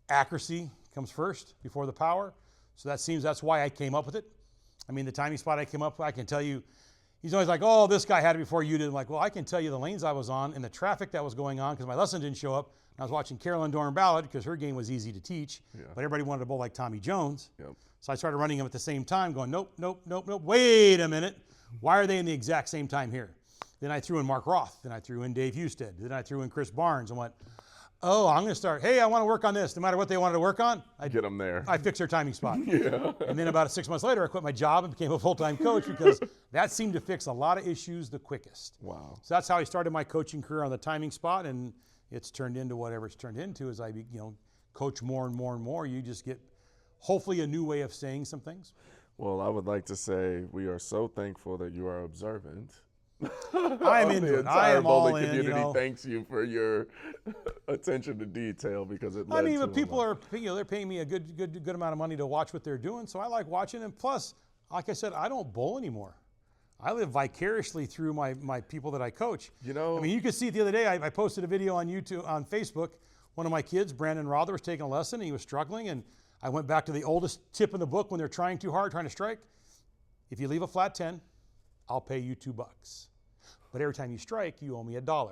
S2: Accuracy comes first before the power. So that's why I came up with it. I mean, the timing spot I came up with, I can tell you, he's always like, oh, this guy had it before you did. I'm like, well, I can tell you the lanes I was on and the traffic that was going on because my lesson didn't show up. And I was watching Carolyn Doran Ballard because her game was easy to teach, but everybody wanted to bowl like Tommy Jones.
S1: Yep.
S2: So I started running them at the same time going, nope, wait a minute. Why are they in the exact same time here? Then I threw in Mark Roth. Then I threw in Dave Husted. Then I threw in Chris Barnes and went, oh, I'm going to start, hey, I want to work on this. No matter what they wanted to work on, I
S1: Get them there.
S2: I fixed their timing spot.
S1: Yeah.
S2: And then about 6 months later, I quit my job and became a full-time coach because that seemed to fix a lot of issues the quickest.
S1: Wow.
S2: So that's how I started my coaching career on the timing spot, and it's turned into whatever it's turned into as I coach more and more and more. You just get hopefully a new way of saying some things.
S1: Well, I would like to say we are so thankful that you are observant.
S2: I'm into it. I am all in.
S1: Community thanks you for your attention to detail because it led
S2: I mean,
S1: to
S2: but people are they're paying me a good amount of money to watch what they're doing, so I like watching. And plus, like I said, I don't bowl anymore. I live vicariously through my people that I coach.
S1: You know,
S2: I mean, you could see it the other day. I posted a video on YouTube, on Facebook. One of my kids, Brandon Rother, was taking a lesson. And he was struggling, and I went back to the oldest tip in the book when they're trying too hard, trying to strike. If you leave a flat 10, I'll pay you $2. But every time you strike, you owe me $1.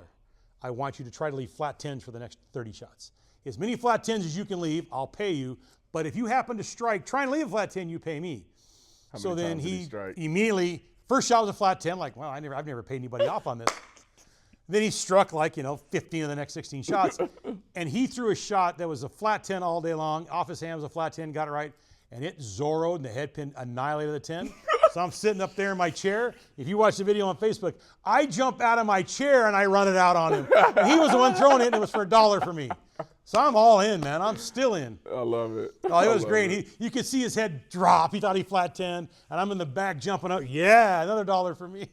S2: I want you to try to leave flat 10s for the next 30 shots. As many flat 10s as you can leave, I'll pay you. But if you happen to strike, try and leave a flat 10, you pay me. So then he immediately, first shot was a flat 10, like, well, I've never paid anybody off on this. Then he struck 15 of the next 16 shots. And he threw a shot that was a flat 10 all day long. Off his hand was a flat 10, got it right. And it Zorro'd and the head pin annihilated the 10. So I'm sitting up there in my chair. If you watch the video on Facebook, I jump out of my chair and I run it out on him. And he was the one throwing it, and it was for $1 for me. So I'm all in, man. I'm still in.
S1: I love it.
S2: Oh, it was great. You could see his head drop. He thought he flat 10, and I'm in the back jumping up. Yeah, another $1 for me.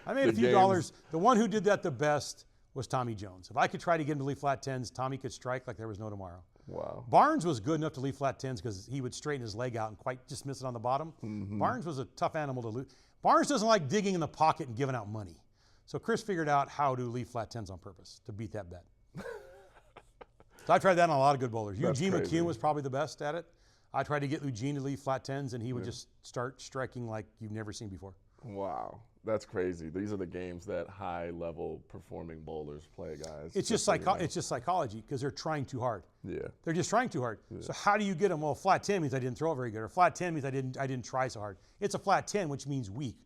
S2: I made a few dollars. The one who did that the best was Tommy Jones. If I could try to get him to leave flat 10s, Tommy could strike like there was no tomorrow.
S1: Wow.
S2: Barnes was good enough to leave flat 10s because he would straighten his leg out and quite just miss it on the bottom. Barnes was a tough animal to lose. Barnes doesn't like digging in the pocket and giving out money. So Chris figured out how to leave flat 10s on purpose to beat that bet. So I tried that on a lot of good bowlers. Eugene McCune was probably the best at it. I tried to get Eugene to leave flat 10s, and he would just start striking like you've never seen before.
S1: Wow. That's crazy. These are the games that high-level performing bowlers play, guys.
S2: It's just psychology because they're trying too hard.
S1: Yeah.
S2: They're just trying too hard. Yeah. So how do you get them? Well, flat 10 means I didn't throw it very good, or flat 10 means I didn't try so hard. It's a flat 10, which means weak.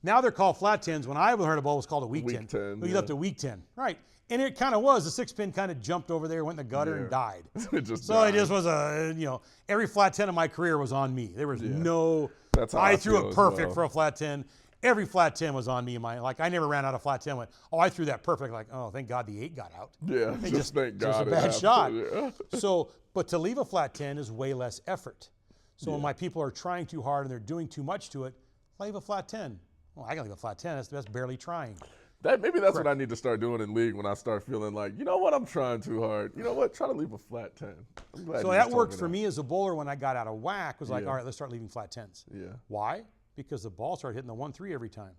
S2: Now they're called flat 10s. When I learned a bowl, it was called a weak 10. You left a weak 10, right? And it kind of was. The 6 pin kind of jumped over there, went in the gutter, and died. It just was every flat 10 of my career was on me. There was no.
S1: That's how
S2: I threw it perfect for a flat 10. Every flat 10 was on me. I never ran out of flat 10. Went, oh, I threw that perfect. Like, oh, thank God the 8 got out.
S1: Yeah, just thank God.
S2: Just a bad shot. Yeah. So, but to leave a flat 10 is way less effort. So when my people are trying too hard and they're doing too much to it, leave a flat 10. Well, I got to leave a flat 10. That's barely trying.
S1: Maybe that's what I need to start doing in league when I start feeling like, you know what, I'm trying too hard. You know what, try to leave a flat 10. I'm glad
S2: so that worked for me as a bowler when I got out of whack. Was like, all right, let's start leaving flat 10s.
S1: Yeah.
S2: Why? Because the ball started hitting the 1-3 every time.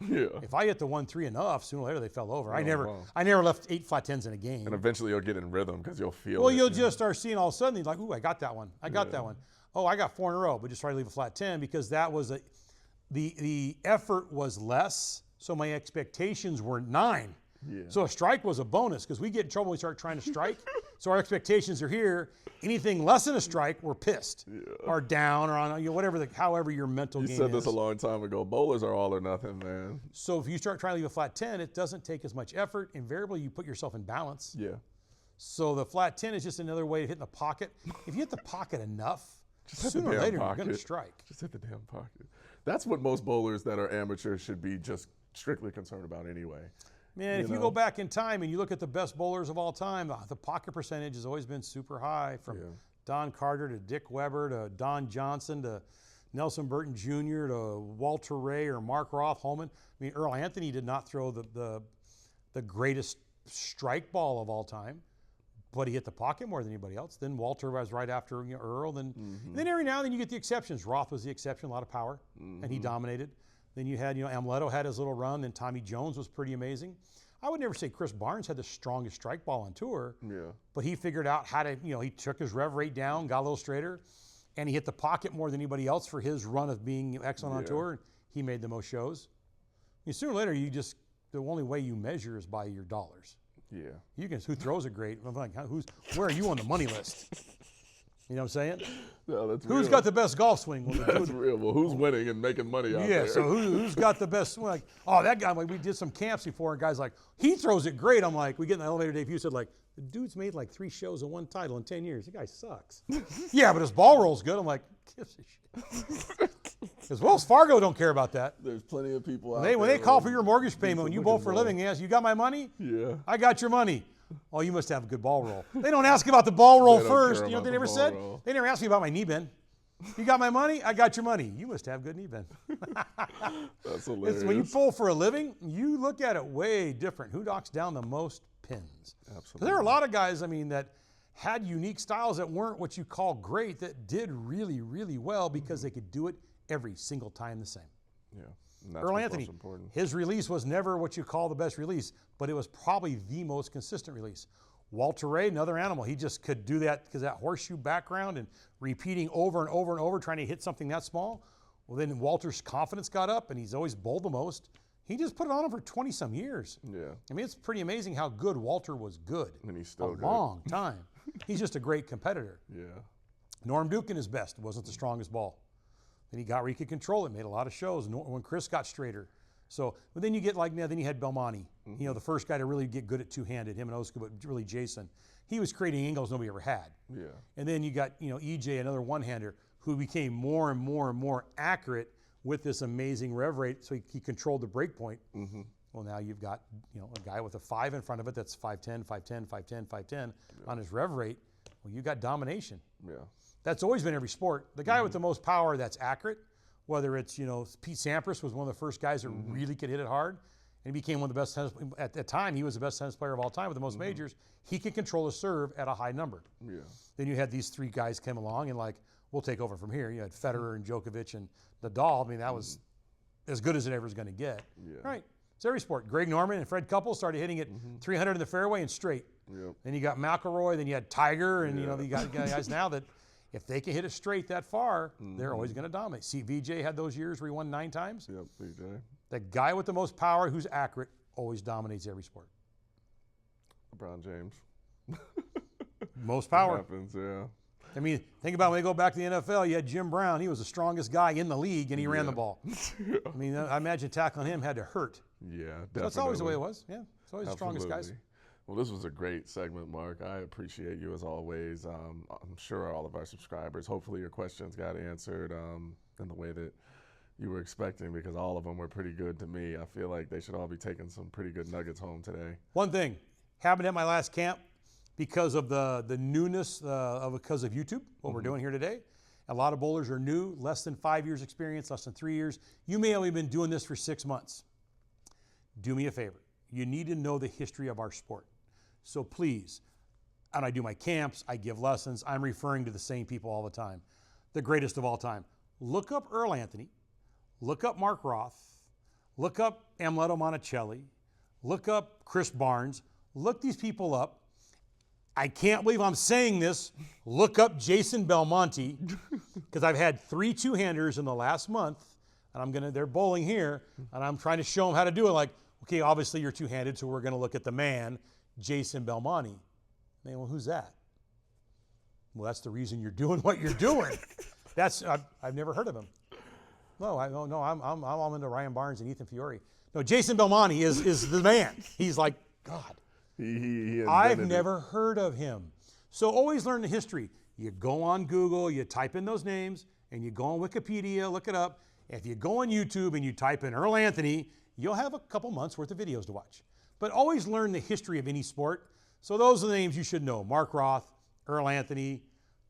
S1: Yeah.
S2: If I hit the 1-3 enough, sooner or later they fell over. I never left 8 flat 10s in a game.
S1: And eventually you'll get in rhythm because you'll feel
S2: Well, you'll just start seeing all of a sudden, you're like, ooh, I got that one. I got that one. Oh, I got 4 in a row, but just try to leave a flat 10 because that was the effort was less, so my expectations were 9. Yeah. So a strike was a bonus because we get in trouble when we start trying to strike. So our expectations are here. Anything less than a strike, we're pissed or down or on however your mental game is.
S1: You said this a long time ago. Bowlers are all or nothing, man.
S2: So if you start trying to leave a flat 10, it doesn't take as much effort. Invariably, you put yourself in balance.
S1: Yeah.
S2: So the flat 10 is just another way of hitting the pocket. If you hit the pocket enough, sooner or later you're going to strike.
S1: Just hit the damn pocket. That's what most bowlers that are amateurs should be just strictly concerned about anyway.
S2: Man, if you go back in time and you look at the best bowlers of all time, the pocket percentage has always been super high, from Don Carter to Dick Weber to Don Johnson to Nelson Burton Jr. to Walter Ray or Mark Roth, Holman. I mean, Earl Anthony did not throw the greatest strike ball of all time, but he hit the pocket more than anybody else. Then Walter was right after Earl. And then every now and then you get the exceptions. Roth was the exception, a lot of power, and he dominated. Then you had, Amleto had his little run. Then Tommy Jones was pretty amazing. I would never say Chris Barnes had the strongest strike ball on tour.
S1: Yeah.
S2: But he figured out how to, he took his rev rate down, got a little straighter, and he hit the pocket more than anybody else for his run of being excellent on tour. He made the most shows. Sooner or later, the only way you measure is by your dollars.
S1: Yeah.
S2: Who throws it great? I'm like, where are you on the money list? You know what I'm saying?
S1: No, that's
S2: Who's
S1: real.
S2: got the best golf swing? Well,
S1: That's real. Well, who's winning and making money out there?
S2: Yeah, so who's got the best swing? Like, oh, that guy, like we did some camps before, and guys like, he throws it great. I'm like, we get in the elevator, Dave, you said like, the dude's made like 3 shows and 1 title in 10 years. The guy sucks. Yeah, but his ball roll's good. I'm like, gives a shit. Because Wells Fargo don't care about that.
S1: There's plenty of people out there.
S2: When they call for your mortgage payment, when you bowl for a living, they ask, you got my money?
S1: Yeah.
S2: I got your money. Oh, you must have a good ball roll. They don't ask about the ball roll
S1: They don't
S2: first.
S1: care
S2: You know what they
S1: about the
S2: never
S1: ball
S2: said?
S1: roll.
S2: They never asked me about my knee bend. You got my money? I got your money. You must have good knee bend.
S1: That's hilarious.
S2: When you pull for a living, you look at it way different. Who knocks down the most pins?
S1: Absolutely.
S2: There are a lot of guys, that had unique styles that weren't what you call great, that did really, really well because they could do it every single time the same.
S1: Yeah. And that's
S2: Earl
S1: what's
S2: Anthony,
S1: most important.
S2: his release was never what you call the best release, but it was probably the most consistent release. Walter Ray, another animal, he just could do that because that horseshoe background and repeating over and over and over, trying to hit something that small. Well, then Walter's confidence got up, and he's always bowled the most. He just put it on him for 20-some years.
S1: Yeah.
S2: It's pretty amazing how good Walter was good.
S1: And he's still good.
S2: A long time. He's just a great competitor.
S1: Yeah.
S2: Norm Duke in his best wasn't the strongest ball. Then he got where he could control it, made a lot of shows. When Chris got straighter. But then you get then you had Belmonte, the first guy to really get good at two-handed, him and Oscar, but really Jason. He was creating angles nobody ever had.
S1: Yeah.
S2: And then you got, EJ, another one-hander, who became more and more and more accurate with this amazing rev rate, so he controlled the break point.
S1: Mm-hmm.
S2: Well, now you've got, a guy with a 5 in front of it that's 5'10", 5'10", 5'10", 5'10", on his rev rate. Well, you got domination.
S1: Yeah. That's
S2: always been every sport. The guy with the most power that's accurate, whether it's, Pete Sampras was one of the first guys that really could hit it hard, and he became one of the best tennis, at the time, he was the best tennis player of all time with the most majors. He could control a serve at a high number.
S1: Yeah.
S2: Then you had these 3 guys come along and we'll take over from here. You had Federer and Djokovic and Nadal. That was as good as it ever was going to get.
S1: Yeah.
S2: Right. It's every sport. Greg Norman and Fred Couples started hitting it 300 in the fairway and straight.
S1: Yep.
S2: Then you got McIlroy, then you had Tiger, and you got guys now that if they can hit it straight that far, they're always going to dominate. See, VJ had those years where he won 9 times.
S1: Yep, VJ.
S2: The guy with the most power who's accurate always dominates every sport.
S1: LeBron James.
S2: Most power.
S1: Happens, yeah.
S2: Think about when they go back to the NFL, you had Jim Brown. He was the strongest guy in the league, and he ran the ball. I imagine tackling him had to hurt.
S1: Yeah, definitely.
S2: So that's always the way it was. Yeah, it's always the strongest guys.
S1: Well, this was a great segment, Mark. I appreciate you as always. I'm sure all of our subscribers, hopefully your questions got answered in the way that you were expecting, because all of them were pretty good to me. I feel like they should all be taking some pretty good nuggets home today.
S2: One thing, happened at my last camp because of the newness because of YouTube, what we're doing here today. A lot of bowlers are new, less than 5 years experience, less than 3 years. You may have only been doing this for 6 months. Do me a favor. You need to know the history of our sport. So please, and I do my camps, I give lessons, I'm referring to the same people all the time. The greatest of all time. Look up Earl Anthony, look up Mark Roth, look up Amleto Monticelli, look up Chris Barnes, look these people up. I can't believe I'm saying this. Look up Jason Belmonte, because I've had 3 two-handers in the last month, and they're bowling here, and I'm trying to show them how to do it. Okay, obviously you're two-handed, so we're going to look at the man, Jason Belmonte. Well, who's that? Well, that's the reason you're doing what you're doing. I've never heard of him. No, I'm into Ryan Barnes and Ethan Fiore. No, Jason Belmonte is the man. He's like God. I've never heard of him. So always learn the history. You go on Google, you type in those names, and you go on Wikipedia, look it up. If you go on YouTube and you type in Earl Anthony, you'll have a couple months worth of videos to watch. But always learn the history of any sport. So those are the names you should know. Mark Roth, Earl Anthony,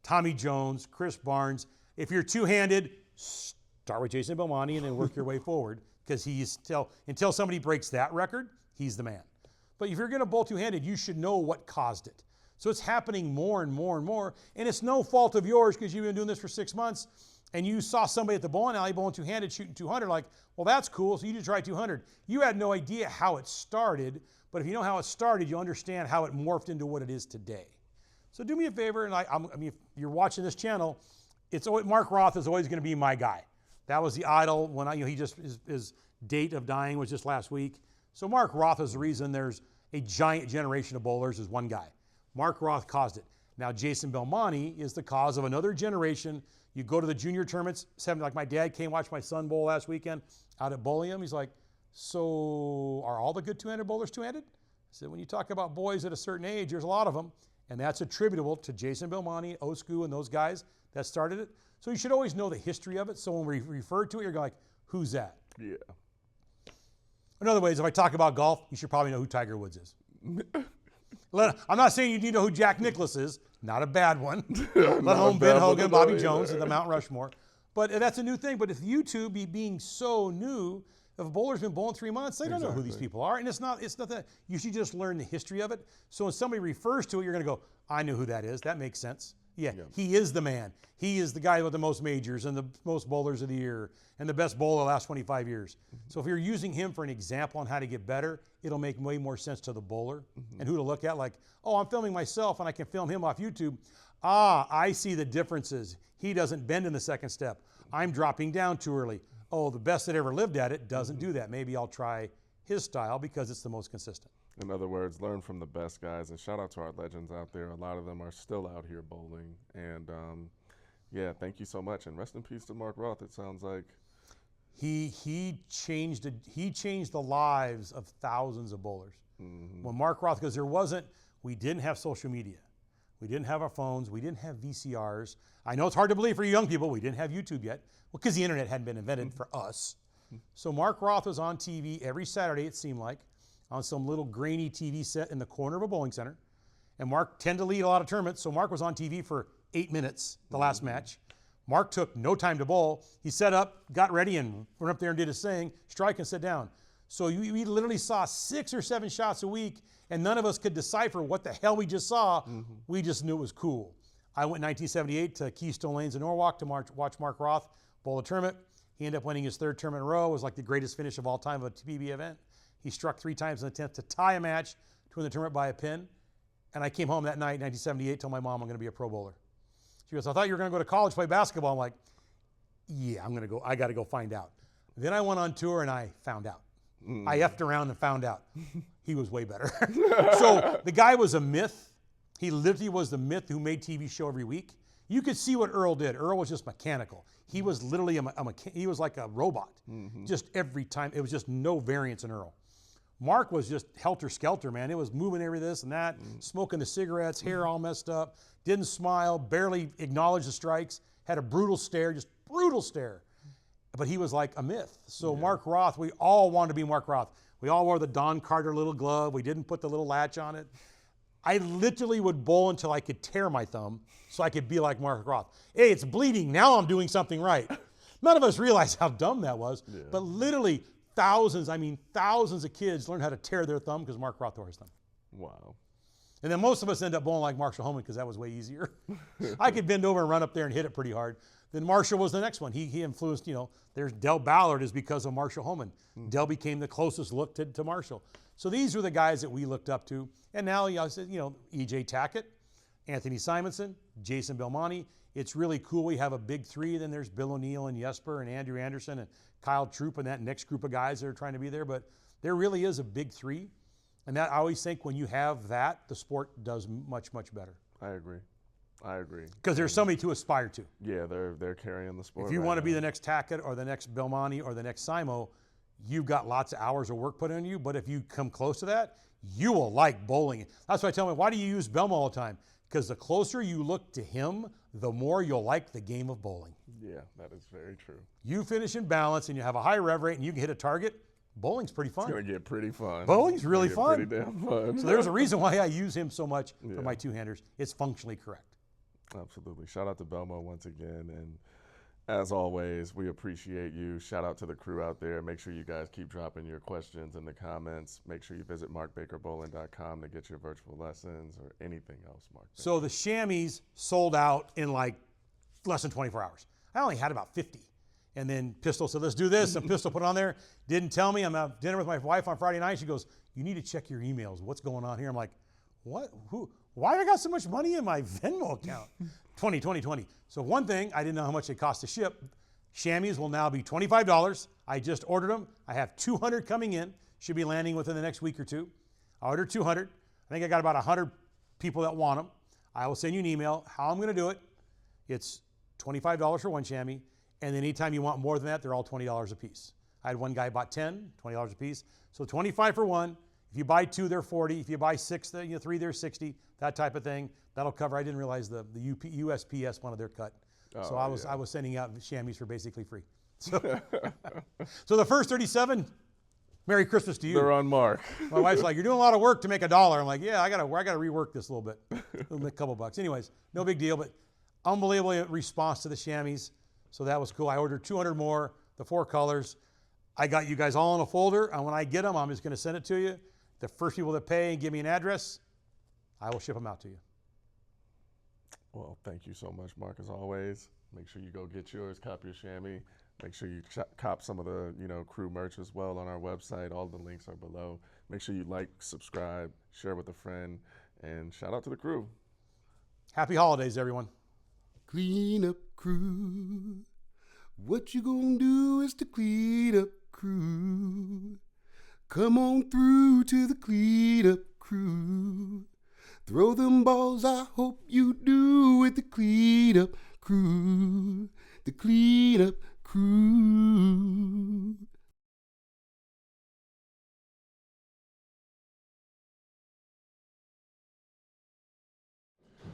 S2: Tommy Jones, Chris Barnes. If you're two-handed, start with Jason Belmonte and then work your way forward, because until somebody breaks that record, he's the man. But if you're going to bowl two-handed, you should know what caused it. So it's happening more and more and more. And it's no fault of yours because you've been doing this for 6 months and you saw somebody at the bowling alley bowling two-handed shooting 200, like, well, that's cool, so you just try 200. You had no idea how it started, but if you know how it started, you understand how it morphed into what it is today. So do me a favor, and I mean, if you're watching this channel, Mark Roth is always going to be my guy. That was the idol when he just his date of dying was just last week. So Mark Roth is the reason there's a giant generation of bowlers is one guy. Mark Roth caused it. Now Jason Belmonte is the cause of another generation. You go to the junior tournaments, like my dad came watch my son bowl last weekend out at Bulliam. He's like, so are all the good two-handed bowlers two-handed? I said, when you talk about boys at a certain age, there's a lot of them. And that's attributable to Jason Belmonte, Osku, and those guys that started it. So you should always know the history of it. So when we refer to it, you're like, who's that?
S1: Yeah.
S2: In other ways, if I talk about golf, you should probably know who Tiger Woods is. I'm not saying you need to know who Jack Nicklaus is. Not a bad one. Let alone Ben Hogan, Bobby Jones, and the Mount Rushmore. But that's a new thing. But if YouTube being so new, if a bowler's been bowling 3 months, they don't know who these people are. And it's not that. You should just learn the history of it. So when somebody refers to it, you're going to go, I know who that is. That makes sense. Yeah, he is the man. He is the guy with the most majors and the most bowlers of the year and the best bowler the last 25 years. So if you're using him for an example on how to get better, it'll make way more sense to the bowler and who to look at. Like, oh, I'm filming myself and I can film him off YouTube. Ah, I see the differences. He doesn't bend in the second step. I'm dropping down too early. Oh, the best that ever lived at it doesn't do that. Maybe I'll try his style because it's the most consistent.
S1: In other words, learn from the best guys, and shout out to our legends out there. A lot of them are still out here bowling, and yeah, thank you so much. And rest in peace to Mark Roth. It sounds like
S2: he changed the lives of thousands of bowlers. When Mark Roth, because we didn't have social media, we didn't have our phones, we didn't have VCRs. I know it's hard to believe for you young people, we didn't have YouTube yet, well, because the internet hadn't been invented for us. So Mark Roth was on TV every Saturday, it seemed like, on some little grainy TV set in the corner of a bowling center. And Mark tended to lead a lot of tournaments, so Mark was on TV for 8 minutes, the last match. Mark took no time to bowl. He set up, got ready, and went up there and did his thing, strike and sit down. So we literally saw 6 or 7 shots a week, and none of us could decipher what the hell we just saw. We just knew it was cool. I went in 1978 to Keystone Lanes in Norwalk to watch Mark Roth bowl a tournament. He ended up winning his 3rd tournament in a row. It was like the greatest finish of all time of a PBA event. He struck 3 times in an attempt to tie a match to win the tournament by a pin. And I came home that night, 1978, told my mom I'm going to be a pro bowler. She goes, I thought you were going to go to college, play basketball. I'm like, yeah, I got to go find out. Then I went on tour and I found out. I effed around and found out. He was way better. So the guy was a myth. He literally was the myth who made TV show every week. You could see what Earl did. Earl was just mechanical. He was literally he was like a robot. Just every time. It was just no variance in Earl. Mark was just helter-skelter, man. It was moving every this and that, smoking the cigarettes, hair all messed up, didn't smile, barely acknowledged the strikes, had a brutal stare, just brutal stare. But he was like a myth. So Mark Roth, we all wanted to be Mark Roth. We all wore the Don Carter little glove. We didn't put the little latch on it. I literally would bowl until I could tear my thumb so I could be like Mark Roth. Hey, it's bleeding. Now I'm doing something right. None of us realized how dumb that was. But literally thousands of kids learned how to tear their thumb because Mark Roth tore his thumb.
S1: wow.
S2: And then most of us end up bowling like Marshall Holman because that was way easier. I could bend over and run up there and hit it pretty hard. Then Marshall was the next one. He influenced, there's Del Ballard is because of Marshall Holman. Del became the closest look to Marshall. So these were the guys that we looked up to. And now, E.J. Tackett, Anthony Simonson, Jason Belmonte. It's really cool. We have a big 3. Then there's Bill O'Neill and Jesper and Andrew Anderson and Kyle Troop and that next group of guys that are trying to be there. But there really is a big 3. And that I always think when you have that, the sport does much, much better.
S1: I agree.
S2: Because there's somebody to aspire to.
S1: Yeah, they're carrying the sport.
S2: If you want to be the next Tackett or the next Belmonte or the next Simo, you've got lots of hours of work put into you. But if you come close to that, you will like bowling. That's why I tell me, why do you use Belmo all the time? Because the closer you look to him, the more you'll like the game of bowling.
S1: Yeah, that is very true.
S2: You finish in balance and you have a high rev rate and you can hit a target, bowling's pretty fun.
S1: It's going to get pretty fun.
S2: Bowling's really fun.
S1: Pretty damn fun.
S2: So there's a reason why I use him so much for my two-handers. It's functionally correct.
S1: Absolutely. Shout out to Belmo once again. And As always, we appreciate you. Shout out to the crew out there. Make sure you guys keep dropping your questions in the comments. Make sure you visit markbakerbowling.com to get your virtual lessons or anything else, Mark.
S2: So the chamois sold out in like less than 24 hours. I only had about 50. And then Pistol said, let's do this. And Pistol put it on there. Didn't tell me. I'm at dinner with my wife on Friday night. She goes, you need to check your emails. What's going on here? I'm like, what? Who? Why have I got so much money in my Venmo account? 20. So one thing, I didn't know how much it cost to ship. Chamois will now be $25. I just ordered them. I have 200 coming in. Should be landing within the next week or two. I ordered 200. I think I got about 100 people that want them. I will send you an email. How I'm going to do it, it's $25 for one chamois. And then anytime you want more than that, they're all $20 a piece. I had one guy bought 10, $20 a piece. So 25 for one. If you buy two, they're 40. If you buy six, three, they're 60. That type of thing. That'll cover. I didn't realize the USPS wanted their cut. So I was sending out chamois for basically free. So, so the first 37, Merry Christmas to you.
S1: They're on Mark.
S2: My wife's like, you're doing a lot of work to make $1. I'm like, yeah, I gotta rework this a little bit. We'll make a couple bucks. Anyways, no big deal, but unbelievable response to the chamois. So that was cool. I ordered 200 more, the 4 colors. I got you guys all in a folder, and when I get them, I'm just gonna send it to you. The first people that pay and give me an address, I will ship them out to you.
S1: Well, thank you so much, Mark, as always. Make sure you go get yours, cop your chamois. Make sure you cop some of the crew merch as well on our website. All the links are below. Make sure you like, subscribe, share with a friend, and shout out to the crew.
S2: Happy holidays, everyone.
S3: Clean up crew. What you gonna do is the clean up crew. Come on through to the clean up crew. Throw them balls, I hope you do, with the clean up crew. The clean up crew.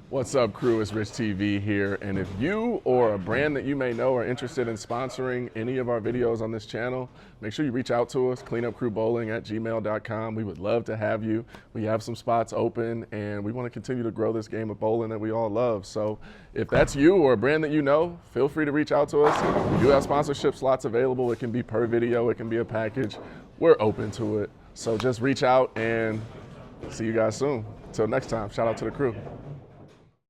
S1: What's up, crew? It's Rich TV here, and if you or a brand that you may know are interested in sponsoring any of our videos on this channel, make sure you reach out to us, cleanupcrewbowling@gmail.com. We would love to have you. We have some spots open, and we want to continue to grow this game of bowling that we all love. So if that's you or a brand that you know, feel free to reach out to us. We do have sponsorship slots available. It can be per video, it can be a package. We're open to it. So just reach out, and see you guys soon. Until next time, shout out to the crew.